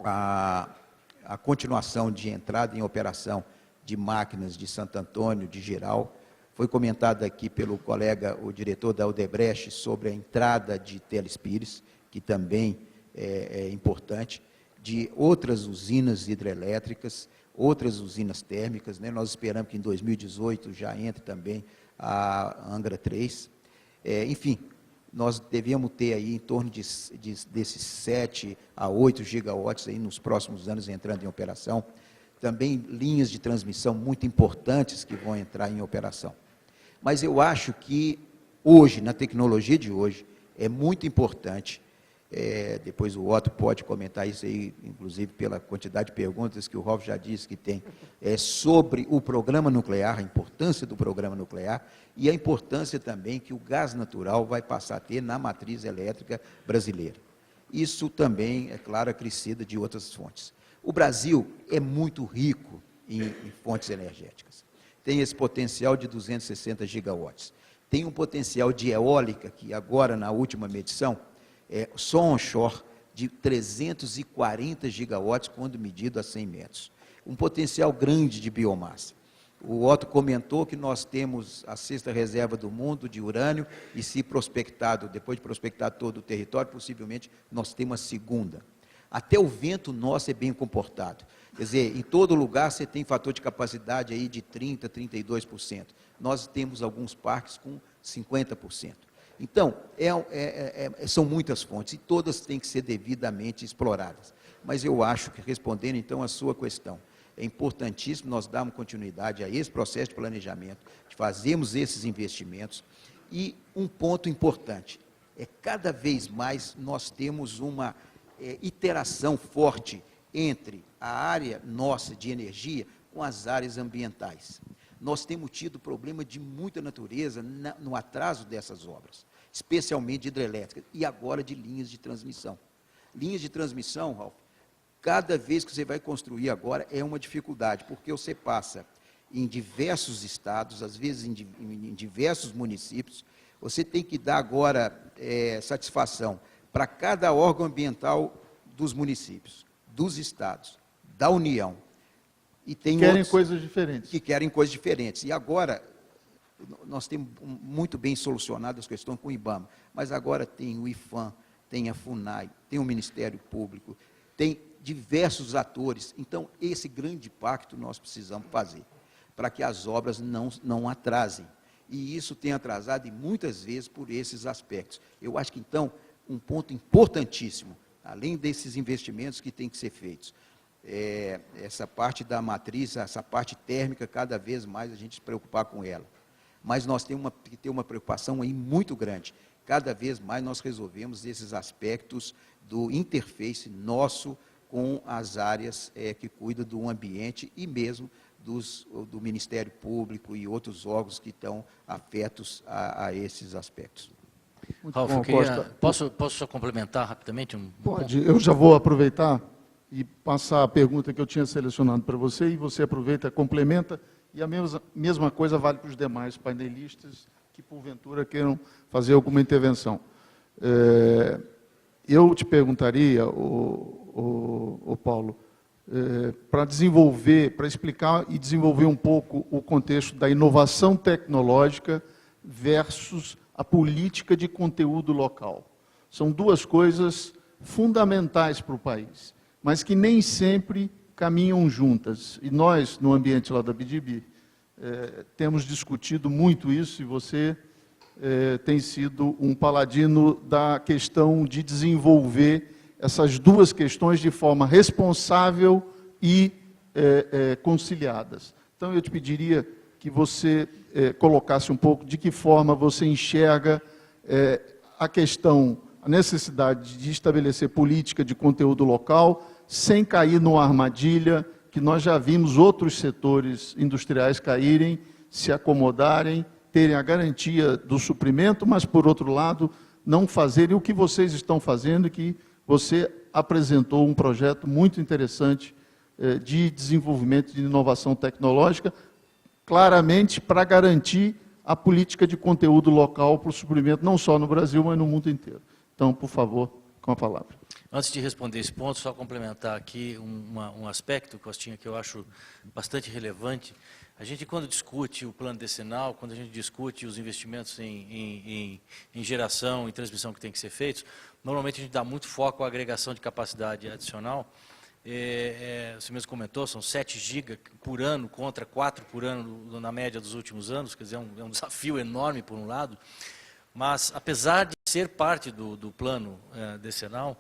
a continuação de entrada em operação de máquinas de Santo Antônio, de Geral. Foi comentado aqui pelo colega, o diretor da Odebrecht, sobre a entrada de Telespires, que também é importante, de outras usinas hidrelétricas, outras usinas térmicas, né? Nós esperamos que em 2018 já entre também a Angra 3. Enfim, nós devemos ter aí em torno desses 7 a 8 gigawatts aí nos próximos anos entrando em operação. Também linhas de transmissão muito importantes que vão entrar em operação. Mas eu acho que hoje, na tecnologia de hoje, é muito importante, depois o Otto pode comentar isso aí, inclusive pela quantidade de perguntas que o Rolf já disse que tem, sobre o programa nuclear, a importância do programa nuclear e a importância também que o gás natural vai passar a ter na matriz elétrica brasileira. Isso também, é claro, acrescida de outras fontes. O Brasil é muito rico em fontes energéticas. Tem esse potencial de 260 gigawatts. Tem um potencial de eólica, que agora, na última medição, só onshore, de 340 gigawatts, quando medido a 100 metros. Um potencial grande de biomassa. O Otto comentou que nós temos a 6ª reserva do mundo de urânio, e se prospectado, depois de prospectar todo o território, possivelmente nós temos a 2ª. Até o vento nosso é bem comportado. Quer dizer, em todo lugar você tem fator de capacidade aí de 30%, 32%. Nós temos alguns parques com 50%. Então, são muitas fontes, e todas têm que ser devidamente exploradas. Mas eu acho que, respondendo então a sua questão, é importantíssimo nós darmos continuidade a esse processo de planejamento, de fazermos esses investimentos, e um ponto importante, cada vez mais nós temos uma iteração forte entre a área nossa de energia com as áreas ambientais. Nós temos tido problema de muita natureza no atraso dessas obras, especialmente de hidrelétrica, e agora de linhas de transmissão. Linhas de transmissão, Ralf, cada vez que você vai construir agora é uma dificuldade, porque você passa em diversos estados, às vezes em diversos municípios, você tem que dar agora satisfação para cada órgão ambiental dos municípios, dos estados, da União. E tem querem outros coisas diferentes. que querem coisas diferentes. E agora, nós temos muito bem solucionado as questões com o IBAMA, mas agora tem o IFAM, tem a FUNAI, tem o Ministério Público, tem diversos atores. Então, esse grande pacto nós precisamos fazer, para que as obras não atrasem. E isso tem atrasado, e muitas vezes, por esses aspectos. Eu acho que, então, um ponto importantíssimo, além desses investimentos que têm que ser feitos, essa parte da matriz, essa parte térmica, cada vez mais a gente se preocupar com ela. Mas nós temos que ter uma preocupação aí muito grande. Cada vez mais nós resolvemos esses aspectos do interface nosso com as áreas que cuidam do ambiente e mesmo do Ministério Público e outros órgãos que estão afetos a esses aspectos. Ralf, posso só complementar rapidamente? Pode, eu já vou aproveitar e passar a pergunta que eu tinha selecionado para você, e você aproveita, complementa, e a mesma coisa vale para os demais painelistas que, porventura, queiram fazer alguma intervenção. Eu te perguntaria, Paulo, para desenvolver, para explicar e desenvolver um pouco o contexto da inovação tecnológica versus a política de conteúdo local. São duas coisas fundamentais para o país, mas que nem sempre caminham juntas. E nós, no ambiente lá da BDB, temos discutido muito isso, e você tem sido um paladino da questão de desenvolver essas duas questões de forma responsável e conciliadas. Então, eu te pediria que você colocasse um pouco de que forma você enxerga a questão, a necessidade de estabelecer política de conteúdo local sem cair numa armadilha que nós já vimos outros setores industriais caírem, se acomodarem, terem a garantia do suprimento, mas, por outro lado, não fazerem o que vocês estão fazendo, que você apresentou um projeto muito interessante de desenvolvimento de inovação tecnológica, claramente para garantir a política de conteúdo local para o suprimento, não só no Brasil, mas no mundo inteiro. Então, por favor, com a palavra. Antes de responder esse ponto, só complementar aqui um aspecto, Costinha, que eu acho bastante relevante. A gente, quando discute o plano decenal, quando a gente discute os investimentos em geração e transmissão que tem que ser feitos, normalmente a gente dá muito foco à agregação de capacidade adicional. Você mesmo comentou, são 7 GB por ano contra 4 por ano na média dos últimos anos, quer dizer, é um desafio enorme por um lado, mas apesar de ser parte do plano decenal,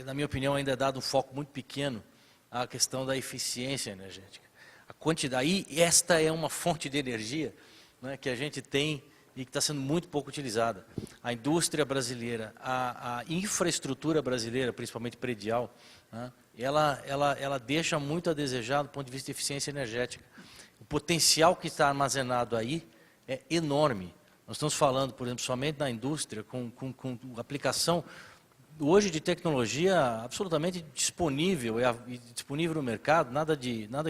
na minha opinião ainda é dado um foco muito pequeno à questão da eficiência energética. A quantidade, e esta é uma fonte de energia, né, que a gente tem e que está sendo muito pouco utilizada. A indústria brasileira, a infraestrutura brasileira, principalmente predial, né, ela deixa muito a desejar do ponto de vista de eficiência energética. O potencial que está armazenado aí é enorme. Nós estamos falando, por exemplo, somente na indústria, com aplicação hoje de tecnologia absolutamente disponível e disponível no mercado, nada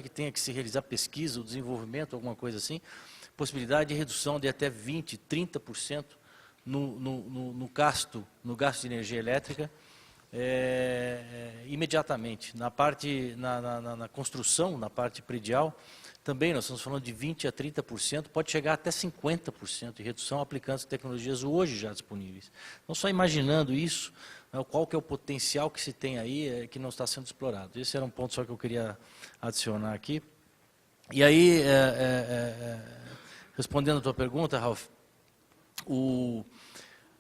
que tenha que se realizar pesquisa ou desenvolvimento, alguma coisa assim, possibilidade de redução de até 20%, 30% no gasto de energia elétrica, imediatamente. Na construção, na parte predial, também nós estamos falando de 20% a 30%, pode chegar até 50% de redução aplicando as tecnologias hoje já disponíveis. Então, só imaginando isso, qual que é o potencial que se tem aí que não está sendo explorado. Esse era um ponto só que eu queria adicionar aqui. E aí, respondendo a tua pergunta, Ralf,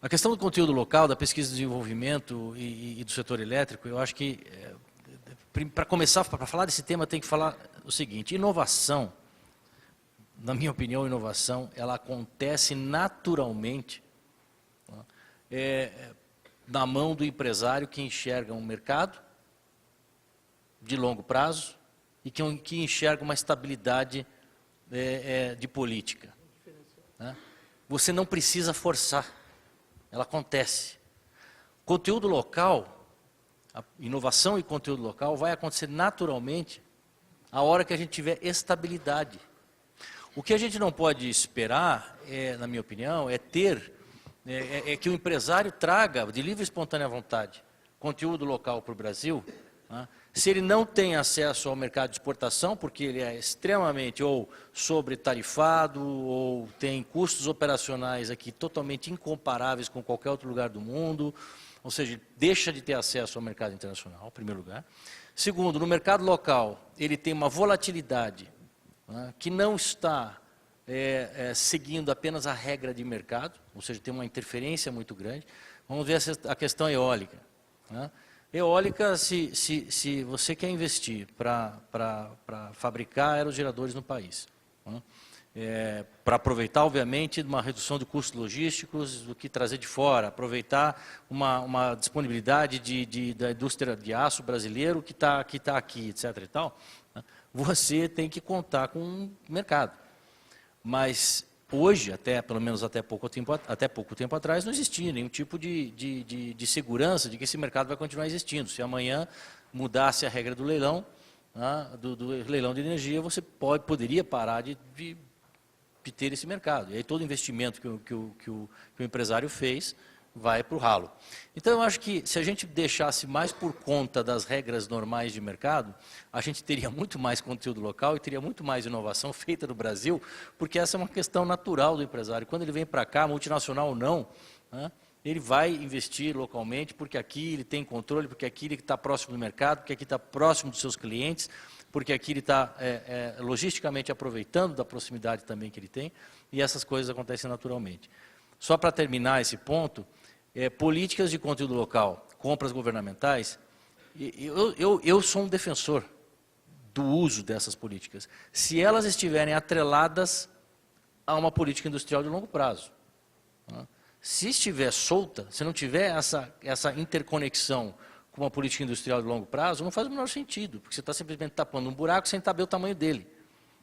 a questão do conteúdo local, da pesquisa e desenvolvimento e do setor elétrico, eu acho que, para começar, para falar desse tema, tem que falar o seguinte: inovação, na minha opinião, inovação, ela acontece naturalmente, na mão do empresário que enxerga um mercado de longo prazo e que enxerga uma estabilidade de política. Né? Você não precisa forçar, ela acontece. Conteúdo local, a inovação e conteúdo local vai acontecer naturalmente a hora que a gente tiver estabilidade. O que a gente não pode esperar, na minha opinião, é que o empresário traga, de livre e espontânea vontade, conteúdo local para o Brasil, né? Se ele não tem acesso ao mercado de exportação, porque ele é extremamente ou sobretarifado, ou tem custos operacionais aqui totalmente incomparáveis com qualquer outro lugar do mundo, ou seja, deixa de ter acesso ao mercado internacional, em primeiro lugar. Segundo, no mercado local, ele tem uma volatilidade, né, que não está seguindo apenas a regra de mercado, ou seja, tem uma interferência muito grande. Vamos ver a questão eólica. Né? Eólica, se você quer investir para fabricar aerogeradores no país, né? Para aproveitar, obviamente, uma redução de custos logísticos do que trazer de fora, aproveitar uma disponibilidade da indústria de aço brasileiro que está aqui, etc. e tal, né? Você tem que contar com um mercado. Mas hoje, pelo menos até pouco tempo atrás, não existia nenhum tipo de segurança de que esse mercado vai continuar existindo. Se amanhã mudasse a regra do leilão, né, do leilão de energia, você poderia parar de ter esse mercado. E aí todo investimento que o empresário fez vai para o ralo. Então, eu acho que se a gente deixasse mais por conta das regras normais de mercado, a gente teria muito mais conteúdo local e teria muito mais inovação feita no Brasil, porque essa é uma questão natural do empresário. Quando ele vem para cá, multinacional ou não, né, ele vai investir localmente, porque aqui ele tem controle, porque aqui ele está próximo do mercado, porque aqui está próximo dos seus clientes, porque aqui ele está logisticamente aproveitando da proximidade também que ele tem, e essas coisas acontecem naturalmente. Só para terminar esse ponto, políticas de conteúdo local, compras governamentais, eu sou um defensor do uso dessas políticas, se elas estiverem atreladas a uma política industrial de longo prazo. Se estiver solta, se não tiver essa interconexão com uma política industrial de longo prazo, não faz o menor sentido, porque você está simplesmente tapando um buraco sem saber o tamanho dele.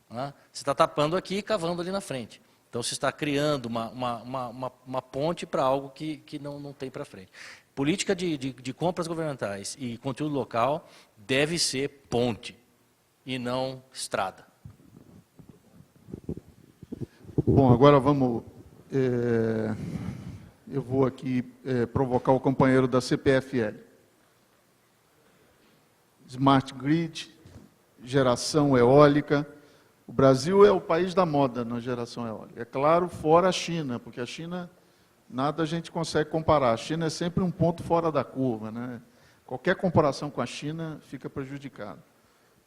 Né? Você está tapando aqui e cavando ali na frente. Então, você está criando uma ponte para algo que não tem para frente. Política de compras governamentais e conteúdo local deve ser ponte e não estrada. Bom, agora vamos... eu vou aqui provocar o companheiro da CPFL. Smart Grid, geração eólica. O Brasil é o país da moda na geração eólica. É claro, fora a China, porque a China, nada a gente consegue comparar. A China é sempre um ponto fora da curva, né? Qualquer comparação com a China fica prejudicada.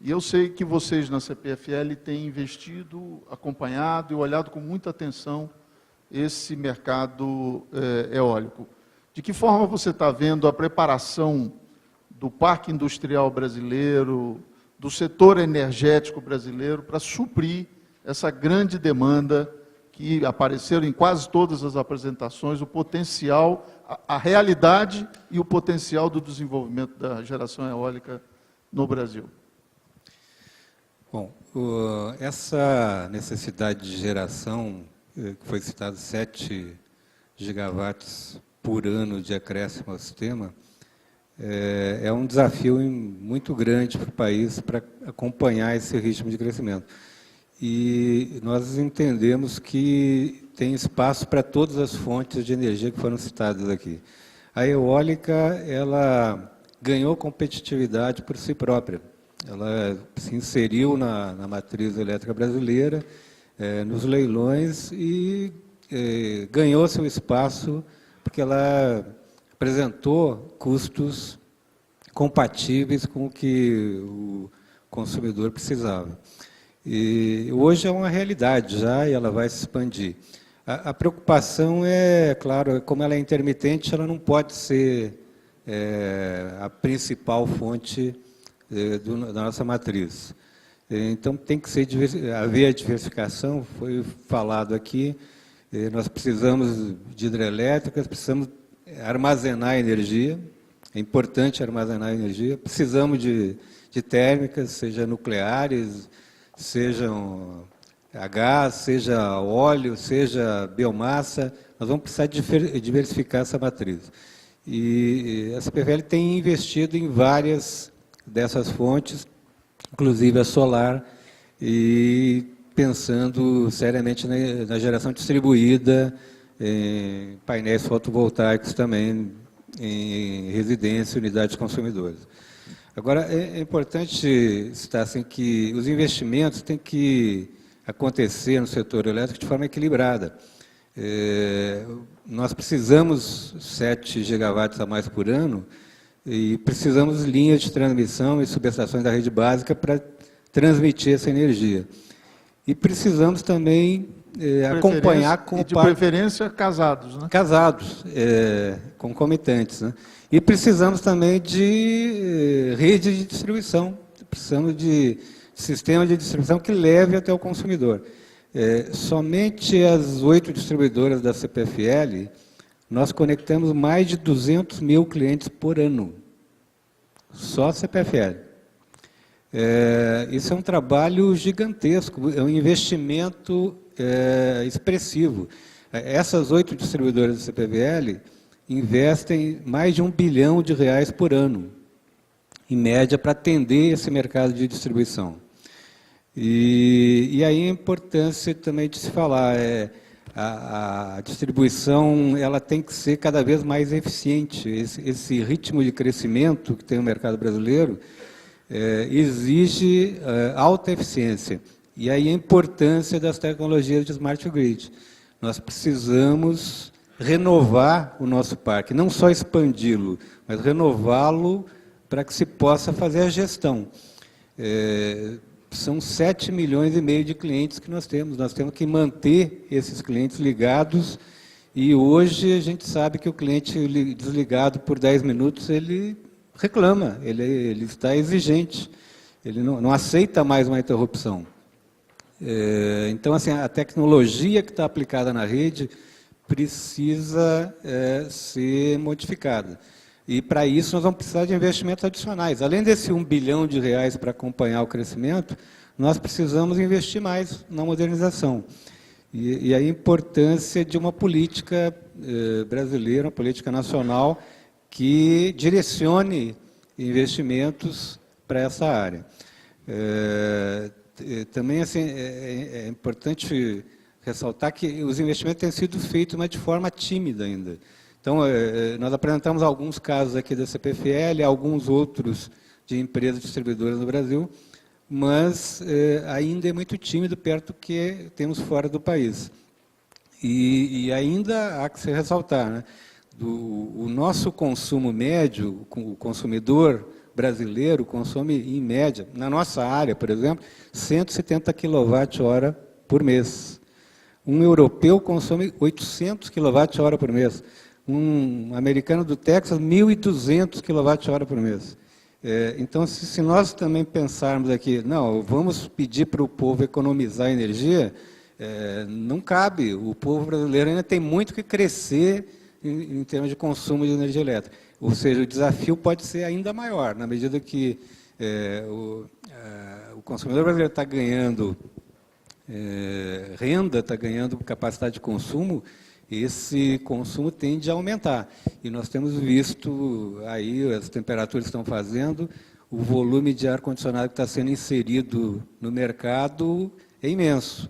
E eu sei que vocês na CPFL têm investido, acompanhado e olhado com muita atenção esse mercado eólico. De que forma você está vendo a preparação do parque industrial brasileiro, do setor energético brasileiro, para suprir essa grande demanda que apareceram em quase todas as apresentações, o potencial, a realidade e o potencial do desenvolvimento da geração eólica no Brasil? Bom, essa necessidade de geração, que foi citado 7 gigawatts por ano de acréscimo ao sistema, é um desafio muito grande para o país para acompanhar esse ritmo de crescimento. E nós entendemos que tem espaço para todas as fontes de energia que foram citadas aqui. A eólica, ela ganhou competitividade por si própria. Ela se inseriu na matriz elétrica brasileira, nos leilões, e ganhou seu espaço porque ela apresentou custos compatíveis com o que o consumidor precisava. E hoje é uma realidade já, e ela vai se expandir. A preocupação é, claro, como ela é intermitente, ela não pode ser a principal fonte da nossa matriz. Então, tem que haver a diversificação, foi falado aqui, nós precisamos de hidrelétricas, precisamos armazenar energia, é importante armazenar energia, precisamos de térmicas, seja nucleares, sejam a gás, seja óleo, seja biomassa, nós vamos precisar diversificar essa matriz. E a CPFL tem investido em várias dessas fontes, inclusive a solar, e pensando seriamente na geração distribuída, em painéis fotovoltaicos também, em residência, unidades consumidores. Agora, é importante citar assim, que os investimentos têm que acontecer no setor elétrico de forma equilibrada. Nós precisamos 7 gigawatts a mais por ano e precisamos de linhas de transmissão e subestações da rede básica para transmitir essa energia. E precisamos também acompanhar com o de preferência casados, né? Casados, concomitantes, né? E precisamos também de rede de distribuição, precisamos de sistema de distribuição que leve até o consumidor. Somente as 8 distribuidoras da CPFL, nós conectamos mais de 200 mil clientes por ano, só a CPFL. Isso é um trabalho gigantesco, é um investimento expressivo. Essas 8 distribuidoras da CPFL investem mais de R$1 bilhão por ano, em média, para atender esse mercado de distribuição. E aí a importância também de se falar, a distribuição ela tem que ser cada vez mais eficiente. Esse ritmo de crescimento que tem o mercado brasileiro exige alta eficiência. E aí a importância das tecnologias de Smart Grid. Nós precisamos renovar o nosso parque, não só expandi-lo, mas renová-lo para que se possa fazer a gestão. São 7,5 milhões de clientes que nós temos que manter esses clientes ligados, e hoje a gente sabe que o cliente desligado por 10 minutos, ele reclama, ele está exigente, ele não aceita mais uma interrupção. Então, assim, a tecnologia que está aplicada na rede precisa ser modificada. E, para isso, nós vamos precisar de investimentos adicionais. Além desse R$1 bilhão para acompanhar o crescimento, nós precisamos investir mais na modernização. E a importância de uma política brasileira, uma política nacional, que direcione investimentos para essa área. Também assim, é importante ressaltar que os investimentos têm sido feitos, mas de forma tímida ainda. Então, nós apresentamos alguns casos aqui da CPFL, alguns outros de empresas distribuidoras no Brasil, mas ainda é muito tímido perto do que temos fora do país. E ainda há que se ressaltar, né? O nosso consumo médio, o consumidor brasileiro consome, em média, na nossa área, por exemplo, 170 kWh por mês. Um europeu consome 800 kWh por mês. Um americano do Texas, 1.200 kWh por mês. Então, se nós também pensarmos aqui, não, vamos pedir para o povo economizar energia, não cabe. O povo brasileiro ainda tem muito que crescer em termos de consumo de energia elétrica. Ou seja, o desafio pode ser ainda maior, na medida que o consumidor brasileiro está ganhando renda, está ganhando capacidade de consumo, esse consumo tende a aumentar. E nós temos visto aí, as temperaturas que estão fazendo, o volume de ar-condicionado que está sendo inserido no mercado é imenso.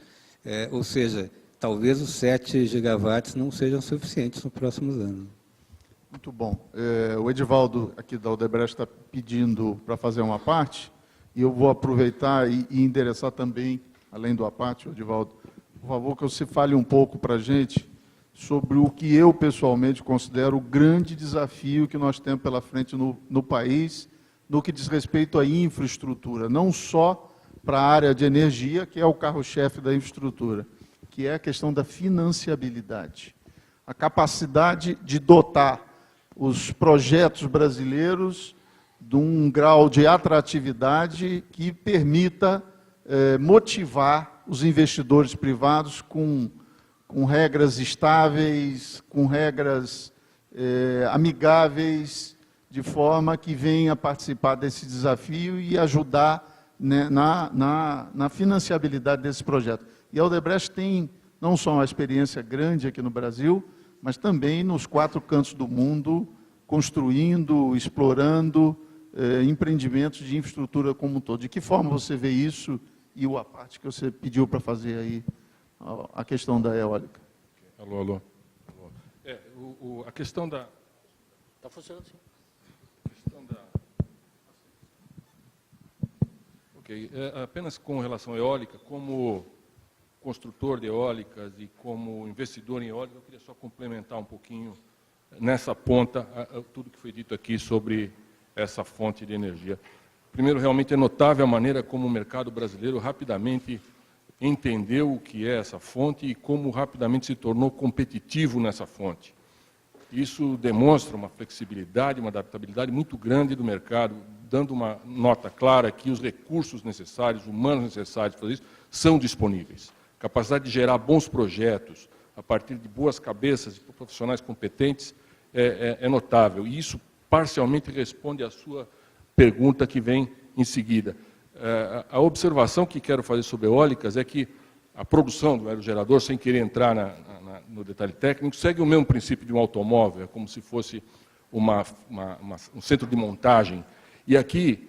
Ou seja, talvez os 7 gigawatts não sejam suficientes nos próximos anos. Muito bom. O Edivaldo, aqui da Odebrecht, está pedindo para fazer uma parte, e eu vou aproveitar e endereçar também, além do parte, Edivaldo, por favor, que você fale um pouco para a gente sobre o que eu, pessoalmente, considero o grande desafio que nós temos pela frente no país, no que diz respeito à infraestrutura, não só para a área de energia, que é o carro-chefe da infraestrutura, que é a questão da financiabilidade. A capacidade de dotar os projetos brasileiros de um grau de atratividade que permita motivar os investidores privados com regras estáveis, com regras amigáveis, de forma que venha participar desse desafio e ajudar, né, na financiabilidade desse projeto. E a Odebrecht tem não só uma experiência grande aqui no Brasil, mas também nos 4 cantos do mundo, construindo, explorando empreendimentos de infraestrutura como um todo. De que forma você vê isso e a parte que você pediu para fazer aí, a questão da eólica? Alô. A questão da... Está funcionando sim. Ok. Apenas com relação à eólica, como construtor de eólicas e como investidor em eólica, eu queria só complementar um pouquinho nessa ponta tudo que foi dito aqui sobre essa fonte de energia. Primeiro, realmente é notável a maneira como o mercado brasileiro rapidamente entendeu o que é essa fonte e como rapidamente se tornou competitivo nessa fonte. Isso demonstra uma flexibilidade, uma adaptabilidade muito grande do mercado, dando uma nota clara que os recursos necessários, humanos necessários para fazer isso, são disponíveis. Capacidade de gerar bons projetos a partir de boas cabeças e profissionais competentes é notável. E isso parcialmente responde à sua pergunta que vem em seguida. A observação que quero fazer sobre eólicas é que a produção do aerogerador, sem querer entrar no detalhe técnico, segue o mesmo princípio de um automóvel, é como se fosse um centro de montagem. E aqui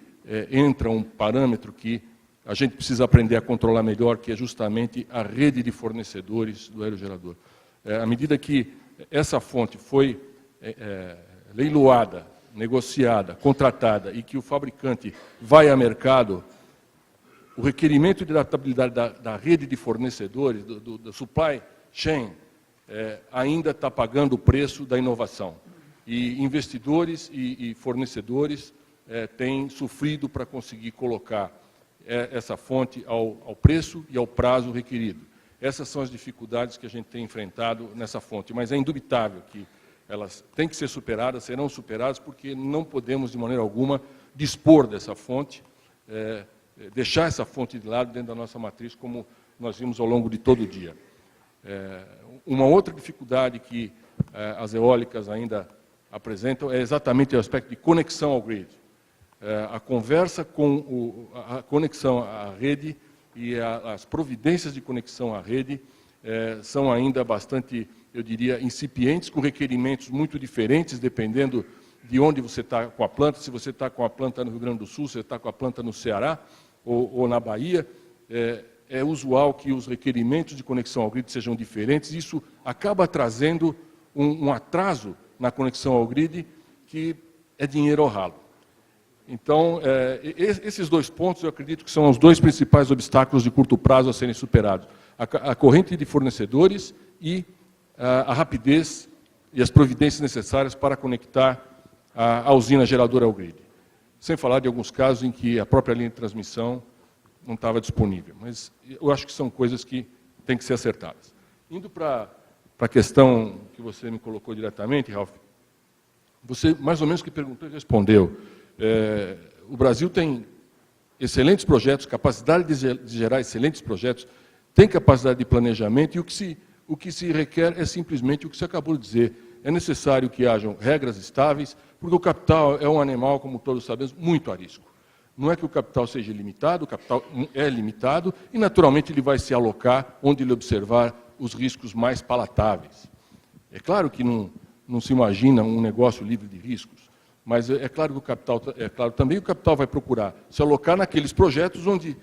entra um parâmetro que a gente precisa aprender a controlar melhor, que é justamente a rede de fornecedores do aerogerador. À medida que essa fonte foi leiloada, negociada, contratada, e que o fabricante vai a mercado, o requerimento de adaptabilidade da rede de fornecedores, do supply chain, ainda está pagando o preço da inovação. E investidores e fornecedores têm sofrido para conseguir colocar essa fonte ao preço e ao prazo requerido. Essas são as dificuldades que a gente tem enfrentado nessa fonte, mas é indubitável que elas têm que ser superadas, serão superadas, porque não podemos, de maneira alguma, dispor dessa fonte, deixar essa fonte de lado dentro da nossa matriz, como nós vimos ao longo de todo o dia. Uma outra dificuldade que as eólicas ainda apresentam é exatamente o aspecto de conexão ao grid. A conversa com a conexão à rede e as providências de conexão à rede são ainda bastante, eu diria, incipientes, com requerimentos muito diferentes, dependendo de onde você está com a planta. Se você está com a planta no Rio Grande do Sul, se você está com a planta no Ceará ou na Bahia, é usual que os requerimentos de conexão ao grid sejam diferentes. Isso acaba trazendo um atraso na conexão ao grid, que é dinheiro ao ralo. Então, esses dois pontos, eu acredito que são os dois principais obstáculos de curto prazo a serem superados. A corrente de fornecedores e a rapidez e as providências necessárias para conectar a usina geradora ao grid. Sem falar de alguns casos em que a própria linha de transmissão não estava disponível. Mas eu acho que são coisas que têm que ser acertadas. Indo para a questão que você me colocou diretamente, Ralf, você mais ou menos que perguntou e respondeu. O Brasil tem excelentes projetos, capacidade de gerar excelentes projetos, tem capacidade de planejamento, e o que se requer é simplesmente o que você acabou de dizer. É necessário que hajam regras estáveis, porque o capital é um animal, como todos sabemos, muito arisco. Não é que o capital seja ilimitado, o capital é limitado, e naturalmente ele vai se alocar onde ele observar os riscos mais palatáveis. É claro que não se imagina um negócio livre de riscos, mas é claro que o capital, também o capital vai procurar se alocar naqueles projetos onde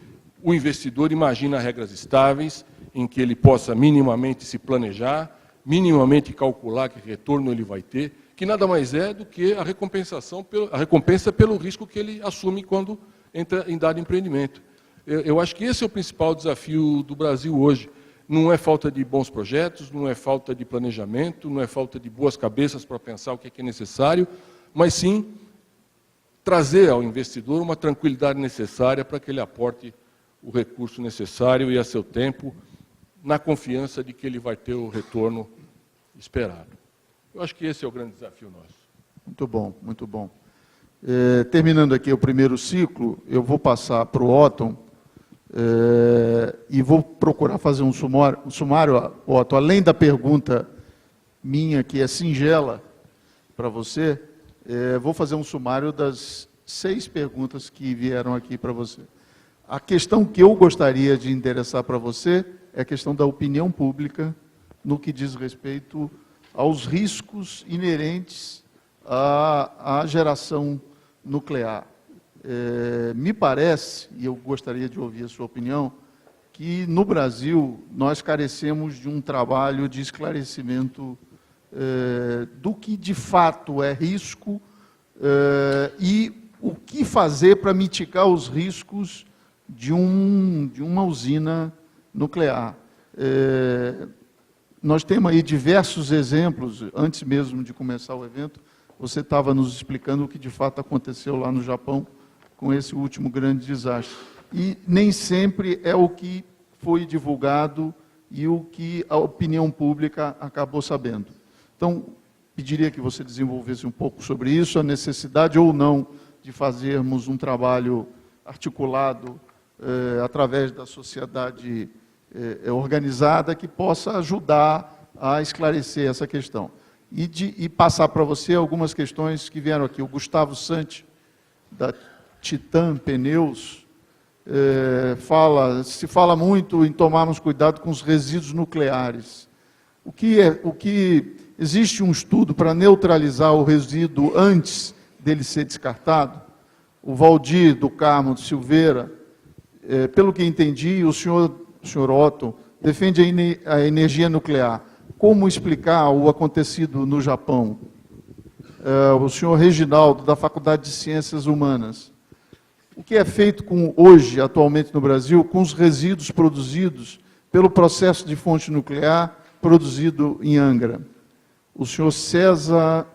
o investidor imagina regras estáveis, em que ele possa minimamente se planejar, minimamente calcular que retorno ele vai ter, que nada mais é do que a recompensa pelo risco que ele assume quando entra em dado empreendimento. Eu acho que esse é o principal desafio do Brasil hoje. Não é falta de bons projetos, não é falta de planejamento, não é falta de boas cabeças para pensar o que é necessário, mas sim trazer ao investidor uma tranquilidade necessária para que ele aporte o recurso necessário e a seu tempo, na confiança de que ele vai ter o retorno esperado. Eu acho que esse é o grande desafio nosso. Muito bom, muito bom. Terminando aqui o primeiro ciclo, eu vou passar para o Otton e vou procurar fazer um sumário, Otton, além da pergunta minha, que é singela para você, vou fazer um sumário das 6 perguntas que vieram aqui para você. A questão que eu gostaria de endereçar para você é a questão da opinião pública no que diz respeito aos riscos inerentes à geração nuclear. Me parece, e eu gostaria de ouvir a sua opinião, que no Brasil nós carecemos de um trabalho de esclarecimento do que de fato é risco e o que fazer para mitigar os riscos de uma usina nuclear. Nós temos aí diversos exemplos. Antes mesmo de começar o evento, você estava nos explicando o que de fato aconteceu lá no Japão com esse último grande desastre. E nem sempre é o que foi divulgado e o que a opinião pública acabou sabendo. Então, pediria que você desenvolvesse um pouco sobre isso, a necessidade ou não de fazermos um trabalho articulado através da sociedade organizada que possa ajudar a esclarecer essa questão. E passar para você algumas questões que vieram aqui. O Gustavo Santi, da Titan Pneus, se fala muito em tomarmos cuidado com os resíduos nucleares. Existe um estudo para neutralizar o resíduo antes dele ser descartado? O Valdir do Carmo de Silveira, pelo que entendi, o senhor Otton defende a energia nuclear. Como explicar o acontecido no Japão? O senhor Reginaldo, da Faculdade de Ciências Humanas. O que é feito hoje, atualmente no Brasil, com os resíduos produzidos pelo processo de fonte nuclear produzido em Angra? O senhor César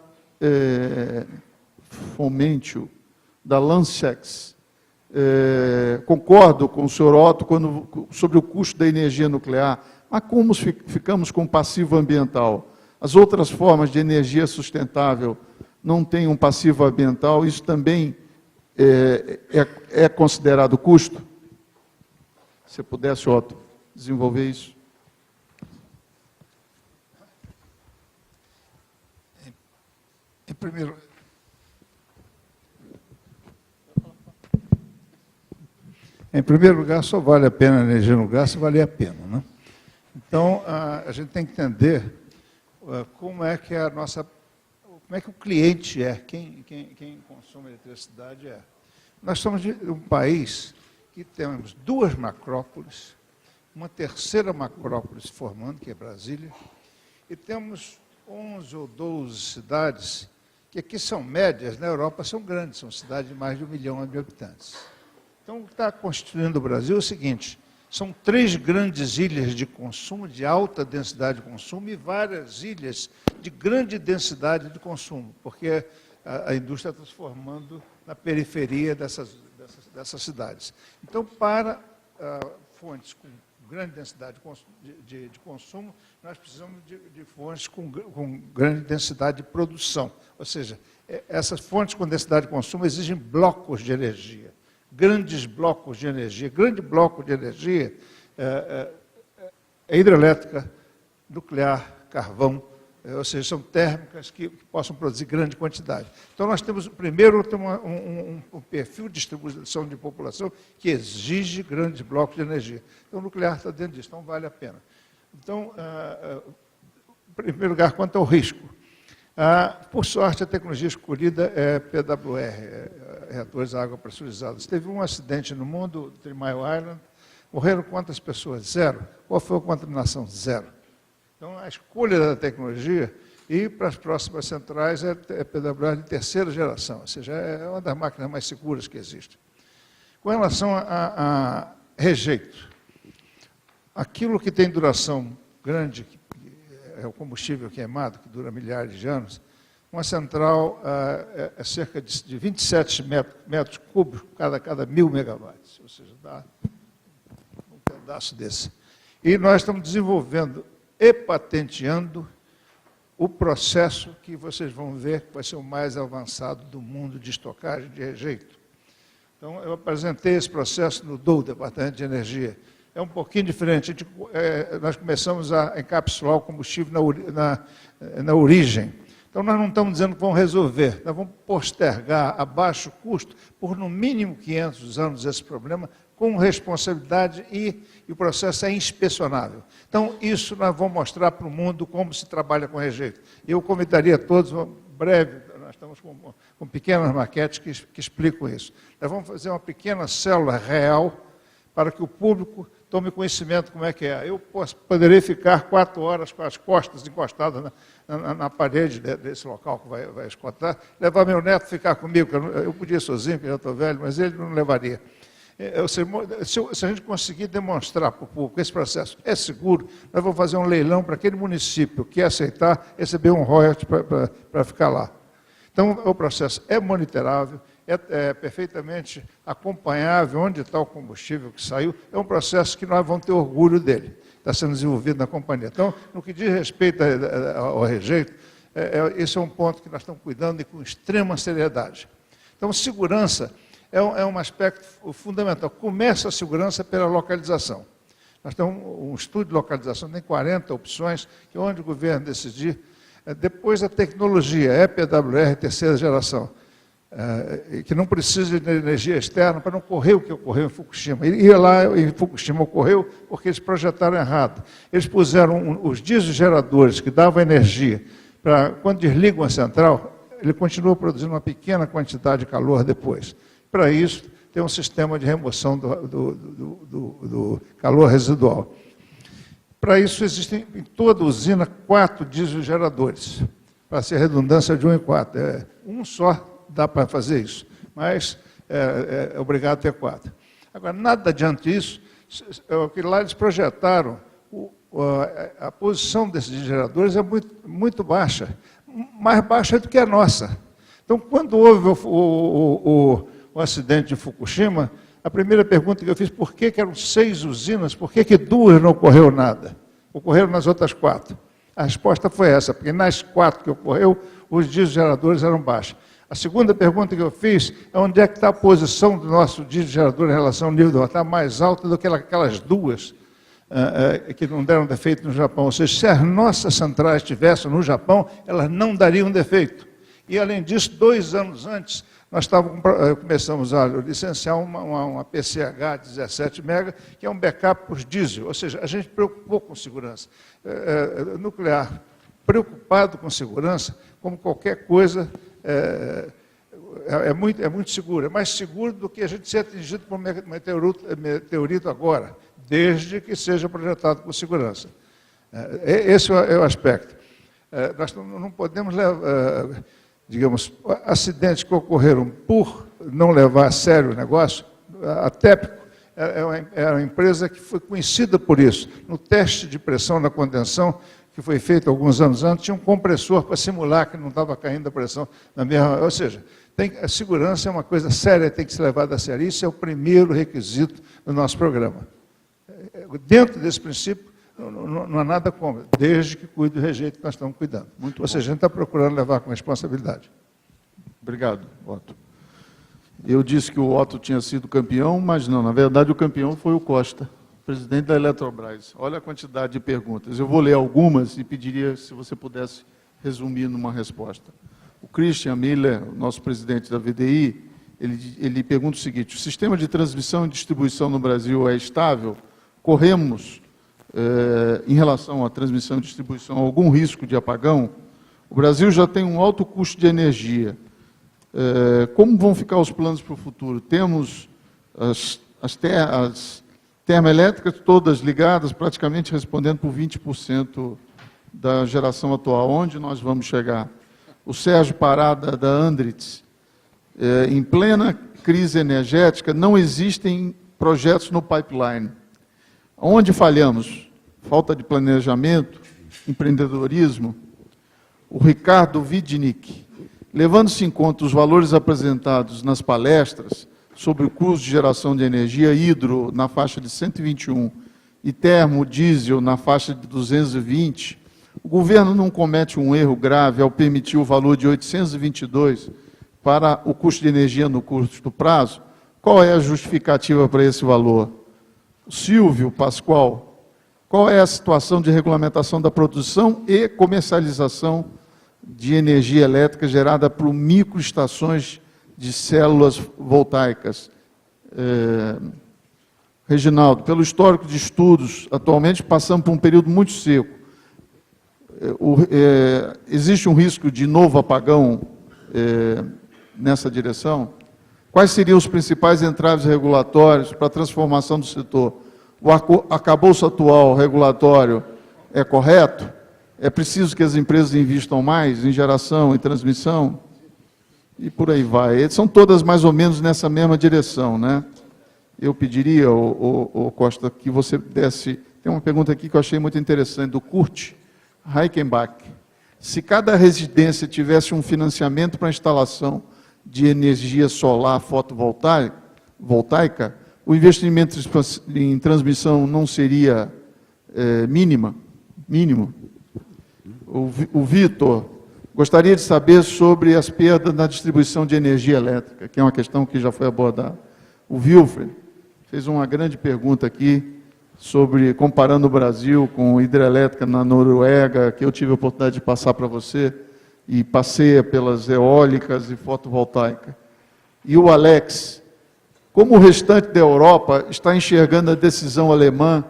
Fomentio, da Lancex. Concordo com o senhor Otton sobre o custo da energia nuclear, mas como ficamos com o passivo ambiental? As outras formas de energia sustentável não têm um passivo ambiental? Isso também é considerado custo? Se você pudesse, Otton, desenvolver isso. Em Em primeiro lugar, só vale a pena a energia nuclear se valer a pena, né? Então, a gente tem que entender como é que como é que o cliente é, quem consome eletricidade é. Nós somos um país que temos 2 macrópoles, uma terceira macrópole se formando, que é Brasília, e temos 11 ou 12 cidades, que aqui são médias, na Europa são grandes, são cidades de mais de 1 milhão de habitantes. Então, o que está constituindo o Brasil é o seguinte: são 3 grandes ilhas de consumo, de alta densidade de consumo, e várias ilhas de grande densidade de consumo, porque a indústria está se formando na periferia dessas cidades. Então, para fontes com grande densidade de consumo, nós precisamos de fontes com grande densidade de produção. Ou seja, essas fontes com densidade de consumo exigem blocos de energia, grandes blocos de energia. Grande bloco de energia é hidrelétrica, nuclear, carvão, ou seja, são térmicas que possam produzir grande quantidade. Então, nós temos, primeiro, um perfil de distribuição de população que exige grandes blocos de energia. Então, o nuclear está dentro disso, então vale a pena. Então, em primeiro lugar, quanto ao risco. Por sorte, a tecnologia escolhida é PWR, reatores a água pressurizados. Teve um acidente no mundo, Three Mile Island, morreram quantas pessoas? 0. Qual foi a contaminação? 0. Então, a escolha da tecnologia e para as próximas centrais é PWR de terceira geração, ou seja, é uma das máquinas mais seguras que existem. Com relação a rejeito, aquilo que tem duração grande, que é o combustível queimado, que dura milhares de anos, uma central é cerca de 27 metros cúbicos cada 1.000 megawatts, ou seja, dá um pedaço desse. E nós estamos desenvolvendo e patenteando o processo que vocês vão ver que vai ser o mais avançado do mundo de estocagem de rejeito. Então, eu apresentei esse processo no DOE, Departamento de Energia. É um pouquinho diferente. Nós começamos a encapsular o combustível na origem. Então, nós não estamos dizendo que vamos resolver, nós vamos postergar a baixo custo por, no mínimo, 500 anos esse problema, com responsabilidade e o processo é inspecionável. Então, isso nós vamos mostrar para o mundo como se trabalha com rejeito. Eu convidaria todos, breve, nós estamos com pequenas maquetes que explicam isso. Nós vamos fazer uma pequena célula real para que o público tome conhecimento como é que é. Eu poderei ficar 4 horas com as costas encostadas na parede desse local que vai escutar, levar meu neto ficar comigo, eu podia ir sozinho, porque eu já estou velho, mas ele não levaria. Se a gente conseguir demonstrar para o público que esse processo é seguro, nós vamos fazer um leilão para aquele município que aceitar receber um royalty para ficar lá. Então, o processo é monitorável, é perfeitamente acompanhável onde está o combustível que saiu, é um processo que nós vamos ter orgulho dele, está sendo desenvolvido na companhia. Então, no que diz respeito ao rejeito, esse é um ponto que nós estamos cuidando e com extrema seriedade. Então, segurança é um aspecto fundamental. Começa a segurança pela localização. Nós temos um estudo de localização, tem 40 opções, que onde o governo decidir. Depois a tecnologia, é PWR terceira geração, que não precisa de energia externa para não ocorrer o que ocorreu em Fukushima. E lá em Fukushima ocorreu porque eles projetaram errado. Eles puseram os dieselgeradores que davam energia, para quando desligam a central, ele continua produzindo uma pequena quantidade de calor depois. Para isso, tem um sistema de remoção do calor residual. Para isso, existem em toda usina 4 dieselgeradores, para ser redundância de 1 em 4. Um só dá para fazer isso, mas é obrigado a ter 4. Agora, nada adiante isso, que lá eles projetaram, a posição desses dieselgeradores é muito baixa, mais baixa do que a nossa. Então, quando houve o acidente de Fukushima, a primeira pergunta que eu fiz, por que eram 6 usinas, por que 2 não ocorreu nada? Ocorreram nas outras 4. A resposta foi essa, porque nas 4 que ocorreu, os dieselgeradores eram baixos. A segunda pergunta que eu fiz é onde é que está a posição do nosso dieselgerador em relação ao nível do ar. Está mais alta do que aquelas 2 que não deram defeito no Japão. Ou seja, se as nossas centrais estivessem no Japão, elas não dariam defeito. E, além disso, 2 anos antes, nós começamos a licenciar uma PCH 17 MB, que é um backup por diesel, ou seja, a gente preocupou com segurança. Nuclear, preocupado com segurança, como qualquer coisa, é muito seguro, é mais seguro do que a gente ser atingido por um meteorito agora, desde que seja projetado com segurança. Esse é o aspecto. Nós não podemos levar, digamos, acidentes que ocorreram por não levar a sério o negócio. A TEPCO é uma empresa que foi conhecida por isso. No teste de pressão na condensação, que foi feito alguns anos antes, tinha um compressor para simular que não estava caindo a pressão na mesma... Ou seja, a segurança é uma coisa séria, tem que ser levada a sério. Isso é o primeiro requisito do nosso programa. Dentro desse princípio, não há nada como, desde que cuide do rejeito que nós estamos cuidando. Ou seja, a gente está procurando levar com responsabilidade. Obrigado, Otto. Eu disse que o Otto tinha sido campeão, mas não, na verdade o campeão foi o Costa, presidente da Eletrobras. Olha a quantidade de perguntas. Eu vou ler algumas e pediria se você pudesse resumir numa resposta. O Christian Miller, nosso presidente da VDI, ele pergunta o seguinte: o sistema de transmissão e distribuição no Brasil é estável? Corremos, em relação à transmissão e distribuição, algum risco de apagão? O Brasil já tem um alto custo de energia. Como vão ficar os planos para o futuro? Temos as termoelétricas todas ligadas, praticamente respondendo por 20% da geração atual. Onde nós vamos chegar? O Sérgio Parada, da Andritz, em plena crise energética, não existem projetos no pipeline. Onde falhamos? Falta de planejamento, empreendedorismo. O Ricardo Widnick, levando-se em conta os valores apresentados nas palestras sobre o custo de geração de energia hidro na faixa de 121 e termo diesel na faixa de 220, o governo não comete um erro grave ao permitir o valor de 822 para o custo de energia no curto prazo? Qual é a justificativa para esse valor? Silvio Pascoal, qual é a situação de regulamentação da produção e comercialização de energia elétrica gerada por microestações de células voltaicas? Reginaldo, pelo histórico de estudos, atualmente passamos por um período muito seco. Existe um risco de novo apagão nessa direção? Quais seriam os principais entraves regulatórios para a transformação do setor? O arcabouço atual regulatório é correto? É preciso que as empresas investam mais em geração e transmissão? E por aí vai. São todas mais ou menos nessa mesma direção, né? Eu pediria, Costa, que você desse... Tem uma pergunta aqui que eu achei muito interessante, do Kurt Reichenbach. Se cada residência tivesse um financiamento para a instalação de energia solar fotovoltaica, o investimento em transmissão não seria mínimo? O Vitor gostaria de saber sobre as perdas na distribuição de energia elétrica, que é uma questão que já foi abordada. O Wilfred fez uma grande pergunta aqui sobre, comparando o Brasil com hidrelétrica na Noruega, que eu tive a oportunidade de passar para você, e passeia pelas eólicas e fotovoltaica. E o Alex, como o restante da Europa está enxergando a decisão alemã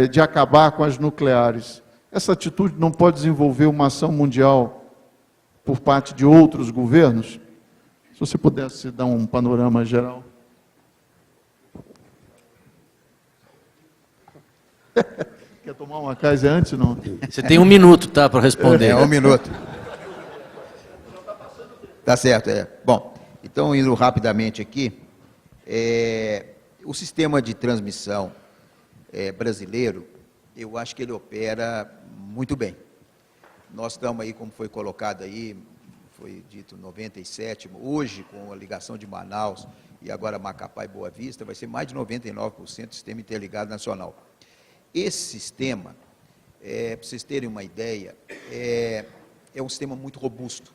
de acabar com as nucleares? Essa atitude não pode desenvolver uma ação mundial por parte de outros governos? Se você pudesse dar um panorama geral. Quer tomar uma Kaiser antes, não? Você tem 1 minuto, tá, para responder. 1 minuto. Tá certo, Bom, então, indo rapidamente aqui, o sistema de transmissão brasileiro, eu acho que ele opera muito bem. Nós estamos aí, como foi colocado aí, foi dito 97, hoje, com a ligação de Manaus e agora Macapá e Boa Vista, vai ser mais de 99% do sistema interligado nacional. Esse sistema, para vocês terem uma ideia, é um sistema muito robusto.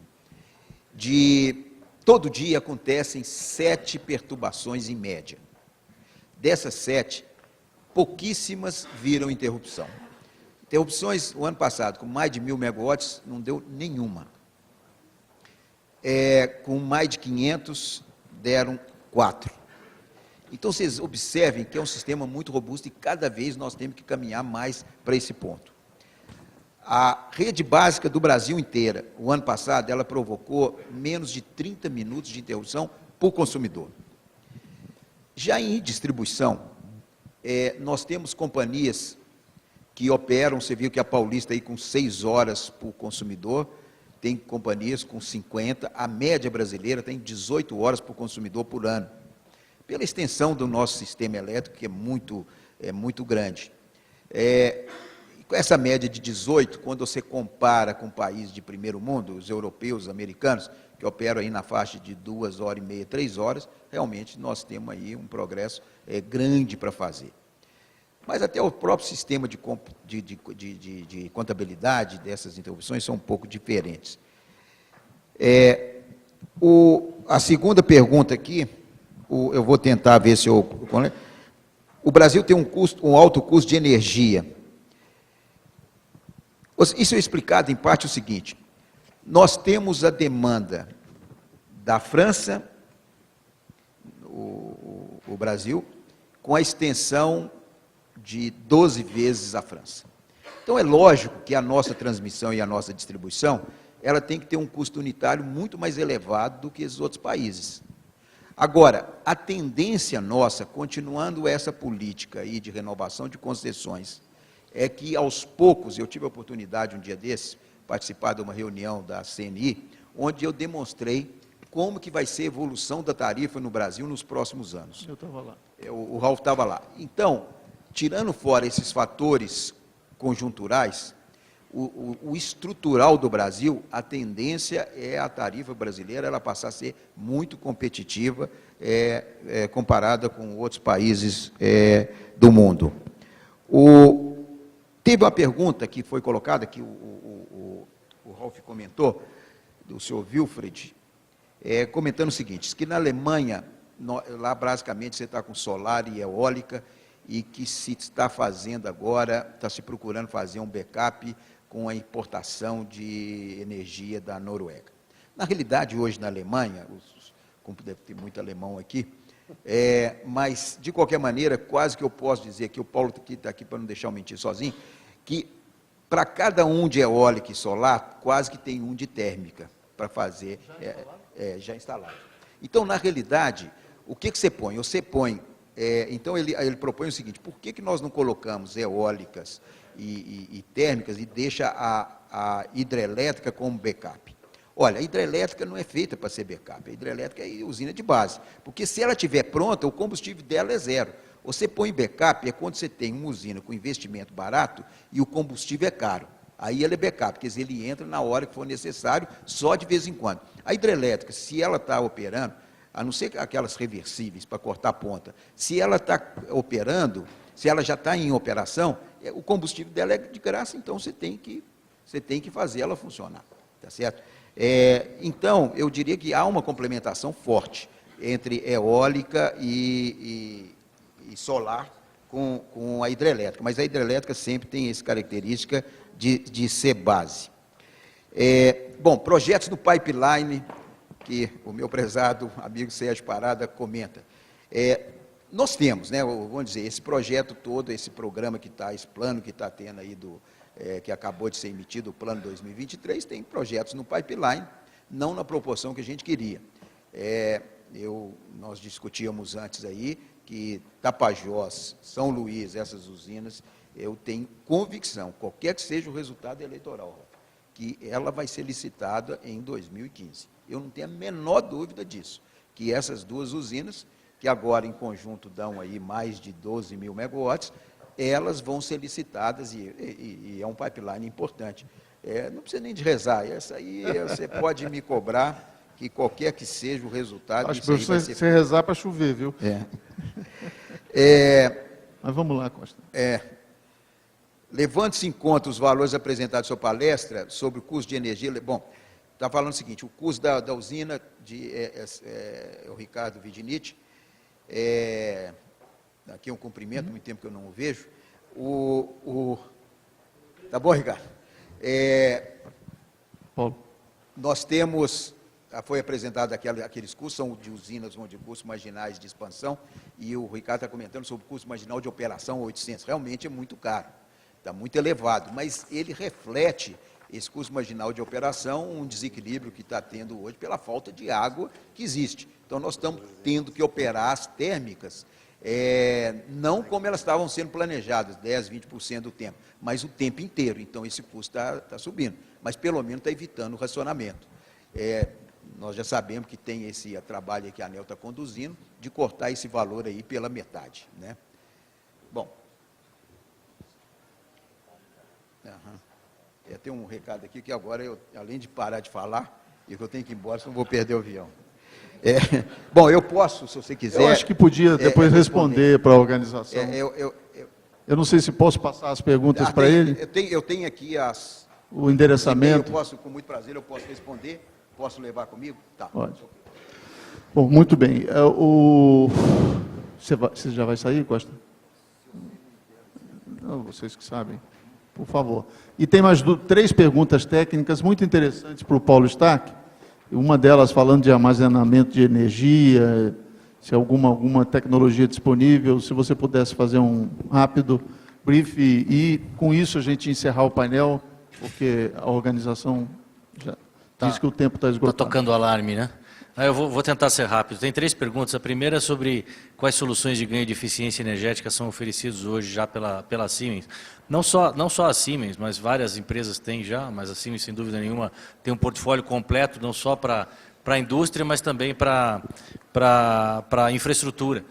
Todo dia acontecem 7 perturbações em média. Dessas 7, pouquíssimas viram interrupção. Interrupções, o ano passado, com mais de 1.000 megawatts, não deu nenhuma. com mais de 500, deram 4. Então, vocês observem que é um sistema muito robusto e cada vez nós temos que caminhar mais para esse ponto. A rede básica do Brasil inteira, o ano passado, ela provocou menos de 30 minutos de interrupção por consumidor. Já em distribuição, nós temos companhias que operam, você viu que a Paulista aí com 6 horas por consumidor, tem companhias com 50, a média brasileira tem 18 horas por consumidor por ano, pela extensão do nosso sistema elétrico, que é muito grande. Com essa média de 18, quando você compara com países de primeiro mundo, os europeus, os americanos, que operam aí na faixa de 2 horas e meia, 3 horas, realmente nós temos aí um progresso grande para fazer. Mas até o próprio sistema de contabilidade dessas interrupções são um pouco diferentes. A segunda pergunta aqui, eu vou tentar ver se eu... O Brasil tem um alto custo de energia. Isso é explicado, em parte, o seguinte: nós temos a demanda da França, o Brasil, com a extensão de 12 vezes a França. Então, é lógico que a nossa transmissão e a nossa distribuição, ela tem que ter um custo unitário muito mais elevado do que os outros países. Agora, a tendência nossa, continuando essa política aí de renovação de concessões, é que, aos poucos, eu tive a oportunidade, um dia desses, participar de uma reunião da CNI, onde eu demonstrei como que vai ser a evolução da tarifa no Brasil nos próximos anos. Eu estava lá. O Ralf estava lá. Então, tirando fora esses fatores conjunturais, o estrutural do Brasil, a tendência é a tarifa brasileira ela passar a ser muito competitiva comparada com outros países do mundo. Teve uma pergunta que foi colocada, que o Ralf comentou, do senhor Wilfried, comentando o seguinte, que na Alemanha, lá basicamente você está com solar e eólica, e que se está fazendo agora, está se procurando fazer um backup com a importação de energia da Noruega. Na realidade, hoje na Alemanha, como deve ter muito alemão aqui, mas, de qualquer maneira, quase que eu posso dizer, que o Paulo está aqui para não deixar eu mentir sozinho, que para cada um de eólica e solar, quase que tem um de térmica para fazer, já instalado. Então, na realidade, o que você põe? Você põe, então ele propõe o seguinte: por que nós não colocamos eólicas e térmicas e deixa a hidrelétrica como backup? Olha, a hidrelétrica não é feita para ser backup, a hidrelétrica é usina de base, porque se ela estiver pronta, o combustível dela é zero. Você põe backup quando você tem uma usina com investimento barato e o combustível é caro. Aí ele é backup, quer dizer, ele entra na hora que for necessário, só de vez em quando. A hidrelétrica, se ela está operando, a não ser aquelas reversíveis para cortar a ponta, se ela está operando, se ela já está em operação, o combustível dela é de graça, então você tem que fazer ela funcionar, tá certo? Então, eu diria que há uma complementação forte entre eólica e solar com a hidrelétrica, mas a hidrelétrica sempre tem essa característica de ser base. Bom, projetos do pipeline, que o meu prezado amigo Sérgio Parada comenta. Nós temos, né, vamos dizer, esse projeto todo, esse programa que está, esse plano que está tendo aí, que acabou de ser emitido, o plano 2023, tem projetos no pipeline, não na proporção que a gente queria. Nós discutíamos antes aí que Tapajós, São Luís, essas usinas, eu tenho convicção, qualquer que seja o resultado eleitoral, que ela vai ser licitada em 2015. Eu não tenho a menor dúvida disso, que essas duas usinas, que agora em conjunto dão aí mais de 12 mil megawatts, elas vão ser licitadas e é um pipeline importante. Não precisa nem de rezar, essa aí você pode me cobrar, que qualquer que seja o resultado... Acho que você rezar para chover, viu? Mas vamos lá, Costa. Levando-se em conta os valores apresentados em sua palestra sobre o custo de energia... Bom, está falando o seguinte, o custo da usina, o Ricardo Vidinich, aqui é um cumprimento, muito tempo que eu não o vejo. Tá bom, Ricardo? Paulo. Nós temos foi apresentado aqueles custos, são de usinas onde custos marginais de expansão, e o Ricardo está comentando sobre o custo marginal de operação 800. Realmente é muito caro, está muito elevado, mas ele reflete esse custo marginal de operação, um desequilíbrio que está tendo hoje pela falta de água que existe. Então, nós estamos tendo que operar as térmicas, não como elas estavam sendo planejadas, 10%, 20% do tempo, mas o tempo inteiro. Então, esse custo está subindo, mas pelo menos está evitando o racionamento. Nós já sabemos que tem esse trabalho que a ANEEL está conduzindo, de cortar esse valor aí pela metade, né? Bom. Tem um recado aqui que agora, além de parar de falar, eu tenho que ir embora, senão vou perder o avião. Bom, eu posso, se você quiser... Eu acho que podia depois responder para a organização. Eu não sei se posso passar as perguntas para ele. Eu tenho aqui o endereçamento. Eu posso, com muito prazer, eu posso responder. Posso levar comigo? Tá. Pode. Bom, muito bem. Você já vai sair, Costa? Não, vocês que sabem. Por favor. E tem mais 3 perguntas técnicas muito interessantes para o Paulo Starck. Uma delas falando de armazenamento de energia, se alguma tecnologia disponível, se você pudesse fazer um rápido brief e com isso a gente encerrar o painel, porque a organização já diz que o tempo está esgotado. Está tocando o alarme, né? Eu vou tentar ser rápido. Tem 3 perguntas. A primeira é sobre quais soluções de ganho de eficiência energética são oferecidas hoje já pela Siemens. Não só a Siemens, mas várias empresas têm já, mas a Siemens, sem dúvida nenhuma, tem um portfólio completo, não só para a indústria, mas também para a infraestrutura.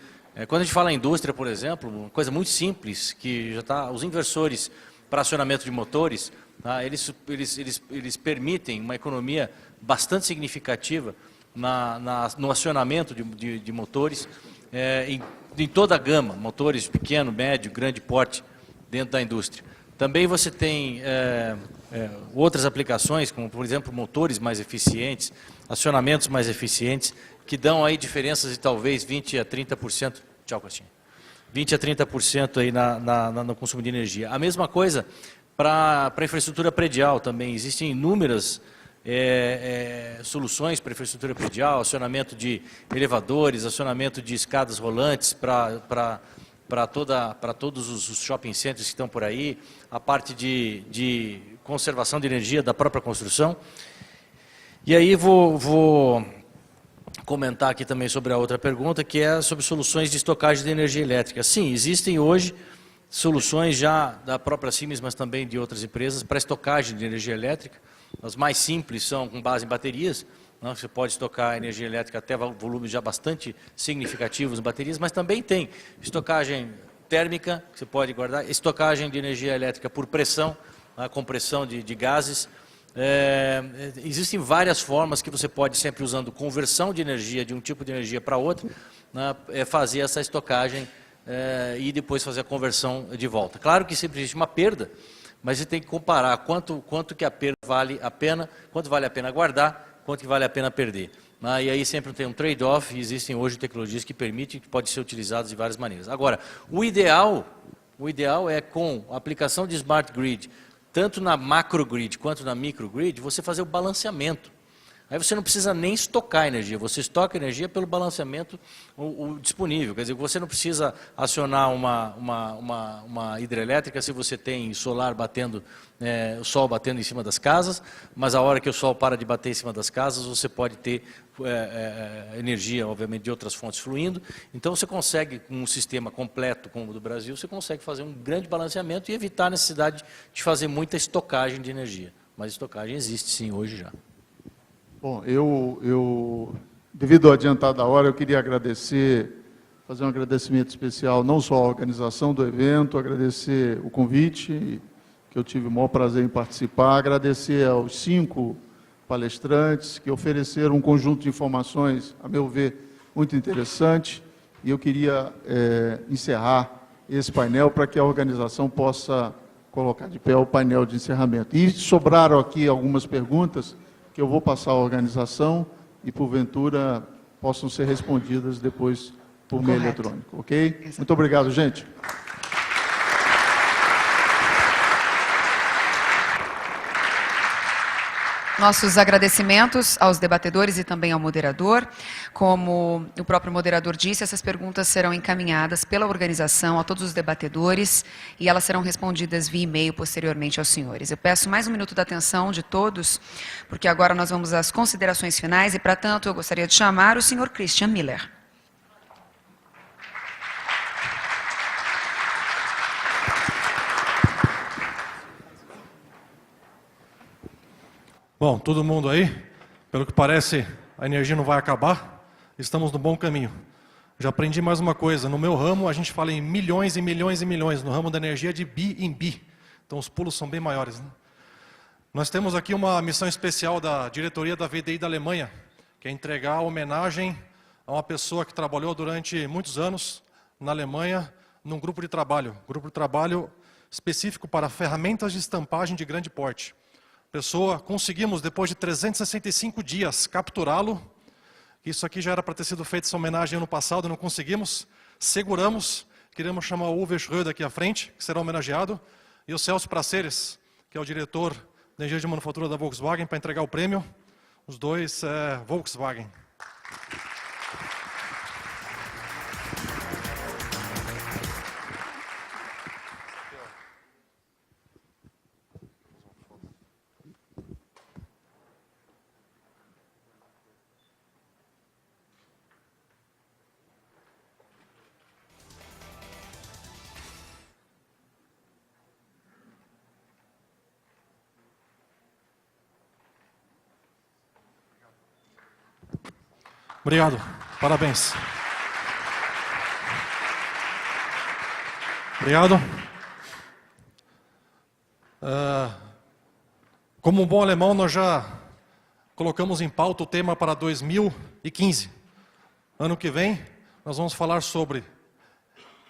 Quando a gente fala em indústria, por exemplo, uma coisa muito simples, que já está, os inversores para acionamento de motores, tá, eles permitem uma economia bastante significativa no acionamento de motores em toda a gama, motores pequeno, médio, grande porte dentro da indústria. Também você tem outras aplicações, como por exemplo motores mais eficientes, acionamentos mais eficientes, que dão aí diferenças de talvez 20% a 30%, tchau, Costinha, 20% a 30% aí no consumo de energia. A mesma coisa para a infraestrutura predial também, existem inúmeras soluções para infraestrutura predial, acionamento de elevadores, acionamento de escadas rolantes para todos os shopping centers que estão por aí, a parte de conservação de energia da própria construção. E aí vou comentar aqui também sobre a outra pergunta, que é sobre soluções de estocagem de energia elétrica. Sim, existem hoje soluções já da própria Siemens, mas também de outras empresas, para estocagem de energia elétrica. As mais simples são com base em baterias, né? Você pode estocar energia elétrica até volumes já bastante significativos em baterias, mas também tem estocagem térmica, que você pode guardar, estocagem de energia elétrica por pressão, a compressão de gases. Existem várias formas que você pode, sempre usando conversão de energia de um tipo de energia para outro, né, fazer essa estocagem e depois fazer a conversão de volta. Claro que sempre existe uma perda, mas você tem que comparar quanto que a perda vale a pena, quanto vale a pena guardar, quanto que vale a pena perder. E aí sempre tem um trade-off, e existem hoje tecnologias que permitem, que podem ser utilizadas de várias maneiras. Agora, o ideal é com a aplicação de Smart Grid, tanto na macrogrid quanto na microgrid, você fazer o balanceamento. Aí você não precisa nem estocar energia, você estoca energia pelo balanceamento o disponível. Quer dizer, você não precisa acionar uma hidrelétrica se você tem solar batendo, o sol batendo em cima das casas, mas a hora que o sol para de bater em cima das casas, você pode ter energia, obviamente, de outras fontes fluindo. Então você consegue, com um sistema completo como o do Brasil, você consegue fazer um grande balanceamento e evitar a necessidade de fazer muita estocagem de energia. Mas estocagem existe sim hoje já. Bom, devido ao adiantado da hora, eu queria fazer um agradecimento especial, não só à organização do evento, agradecer o convite, que eu tive o maior prazer em participar, agradecer aos 5 palestrantes que ofereceram um conjunto de informações, a meu ver, muito interessante, e eu queria encerrar esse painel para que a organização possa colocar de pé o painel de encerramento. E sobraram aqui algumas perguntas que eu vou passar à organização e, porventura, possam ser respondidas depois por meio eletrônico, ok? Exato. Muito obrigado, gente. Nossos agradecimentos aos debatedores e também ao moderador. Como o próprio moderador disse, essas perguntas serão encaminhadas pela organização a todos os debatedores e elas serão respondidas via e-mail posteriormente aos senhores. Eu peço mais um minuto da atenção de todos, porque agora nós vamos às considerações finais e, para tanto, eu gostaria de chamar o senhor Christian Miller. Bom, todo mundo aí, pelo que parece, a energia não vai acabar, estamos no bom caminho. Já aprendi mais uma coisa, no meu ramo a gente fala em milhões e milhões e milhões, no ramo da energia de bi em bi, então os pulos são bem maiores, né? Nós temos aqui uma missão especial da diretoria da VDI da Alemanha, que é entregar a homenagem a uma pessoa que trabalhou durante muitos anos na Alemanha, num grupo de trabalho específico para ferramentas de estampagem de grande porte. Pessoa, conseguimos, depois de 365 dias, capturá-lo. Isso aqui já era para ter sido feito essa homenagem ano passado, não conseguimos. Seguramos, queremos chamar o Uwe Schröder aqui à frente, que será homenageado, e o Celso Praceres, que é o diretor da engenharia de manufatura da Volkswagen, para entregar o prêmio. Os dois, Volkswagen. Obrigado, parabéns. Obrigado. Como um bom alemão, nós já colocamos em pauta o tema para 2015. Ano que vem, nós vamos falar sobre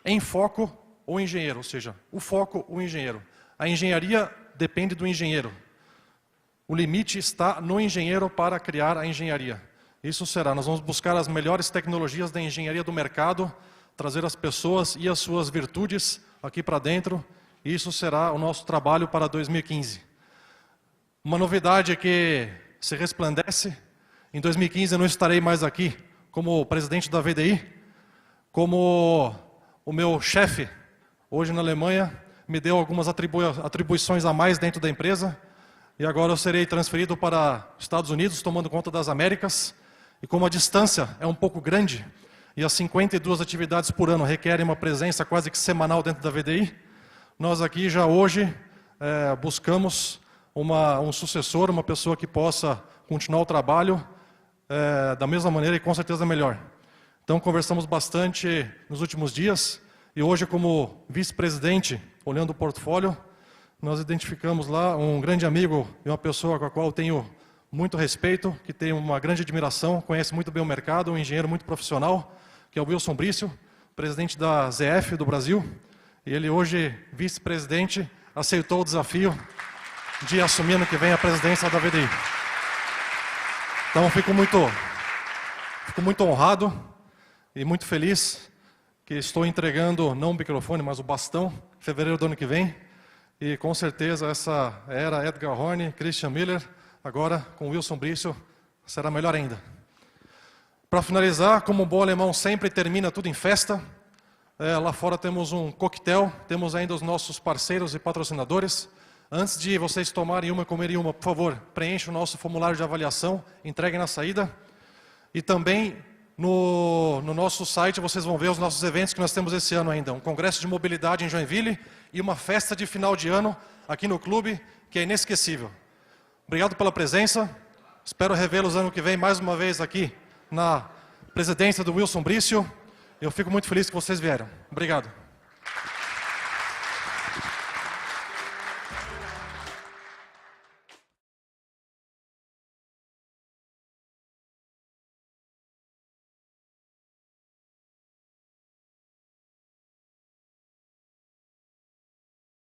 em foco ou engenheiro, ou seja, o foco ou engenheiro. A engenharia depende do engenheiro. O limite está no engenheiro para criar a engenharia. Isso será, nós vamos buscar as melhores tecnologias da engenharia do mercado, trazer as pessoas e as suas virtudes aqui para dentro, e isso será o nosso trabalho para 2015. Uma novidade que se resplandece, em 2015 eu não estarei mais aqui como presidente da VDI, como o meu chefe, hoje na Alemanha, me deu algumas atribuições a mais dentro da empresa, e agora eu serei transferido para os Estados Unidos, tomando conta das Américas. E como a distância é um pouco grande, e as 52 atividades por ano requerem uma presença quase que semanal dentro da VDI, nós aqui já hoje buscamos um sucessor, uma pessoa que possa continuar o trabalho da mesma maneira e com certeza melhor. Então conversamos bastante nos últimos dias, e hoje como vice-presidente, olhando o portfólio, nós identificamos lá um grande amigo e uma pessoa com a qual eu tenho muito respeito, que tem uma grande admiração, conhece muito bem o mercado, um engenheiro muito profissional, que é o Wilson Brício, presidente da ZF do Brasil, e ele hoje, vice-presidente, aceitou o desafio de assumir ano que vem a presidência da VDI. Então fico muito honrado e muito feliz que estou entregando, não o microfone, mas o bastão, em fevereiro do ano que vem, e com certeza essa era Edgar Horn, Christian Miller, agora, com Wilson Brício, será melhor ainda. Para finalizar, como um bom alemão sempre termina tudo em festa, lá fora temos um coquetel, temos ainda os nossos parceiros e patrocinadores. Antes de vocês tomarem uma e comerem uma, por favor, preenchem o nosso formulário de avaliação, entreguem na saída. E também no nosso site vocês vão ver os nossos eventos que nós temos esse ano ainda. Um congresso de mobilidade em Joinville e uma festa de final de ano aqui no clube, que é inesquecível. Obrigado pela presença, espero revê-los ano que vem mais uma vez aqui na presidência do Wilson Brício. Eu fico muito feliz que vocês vieram. Obrigado.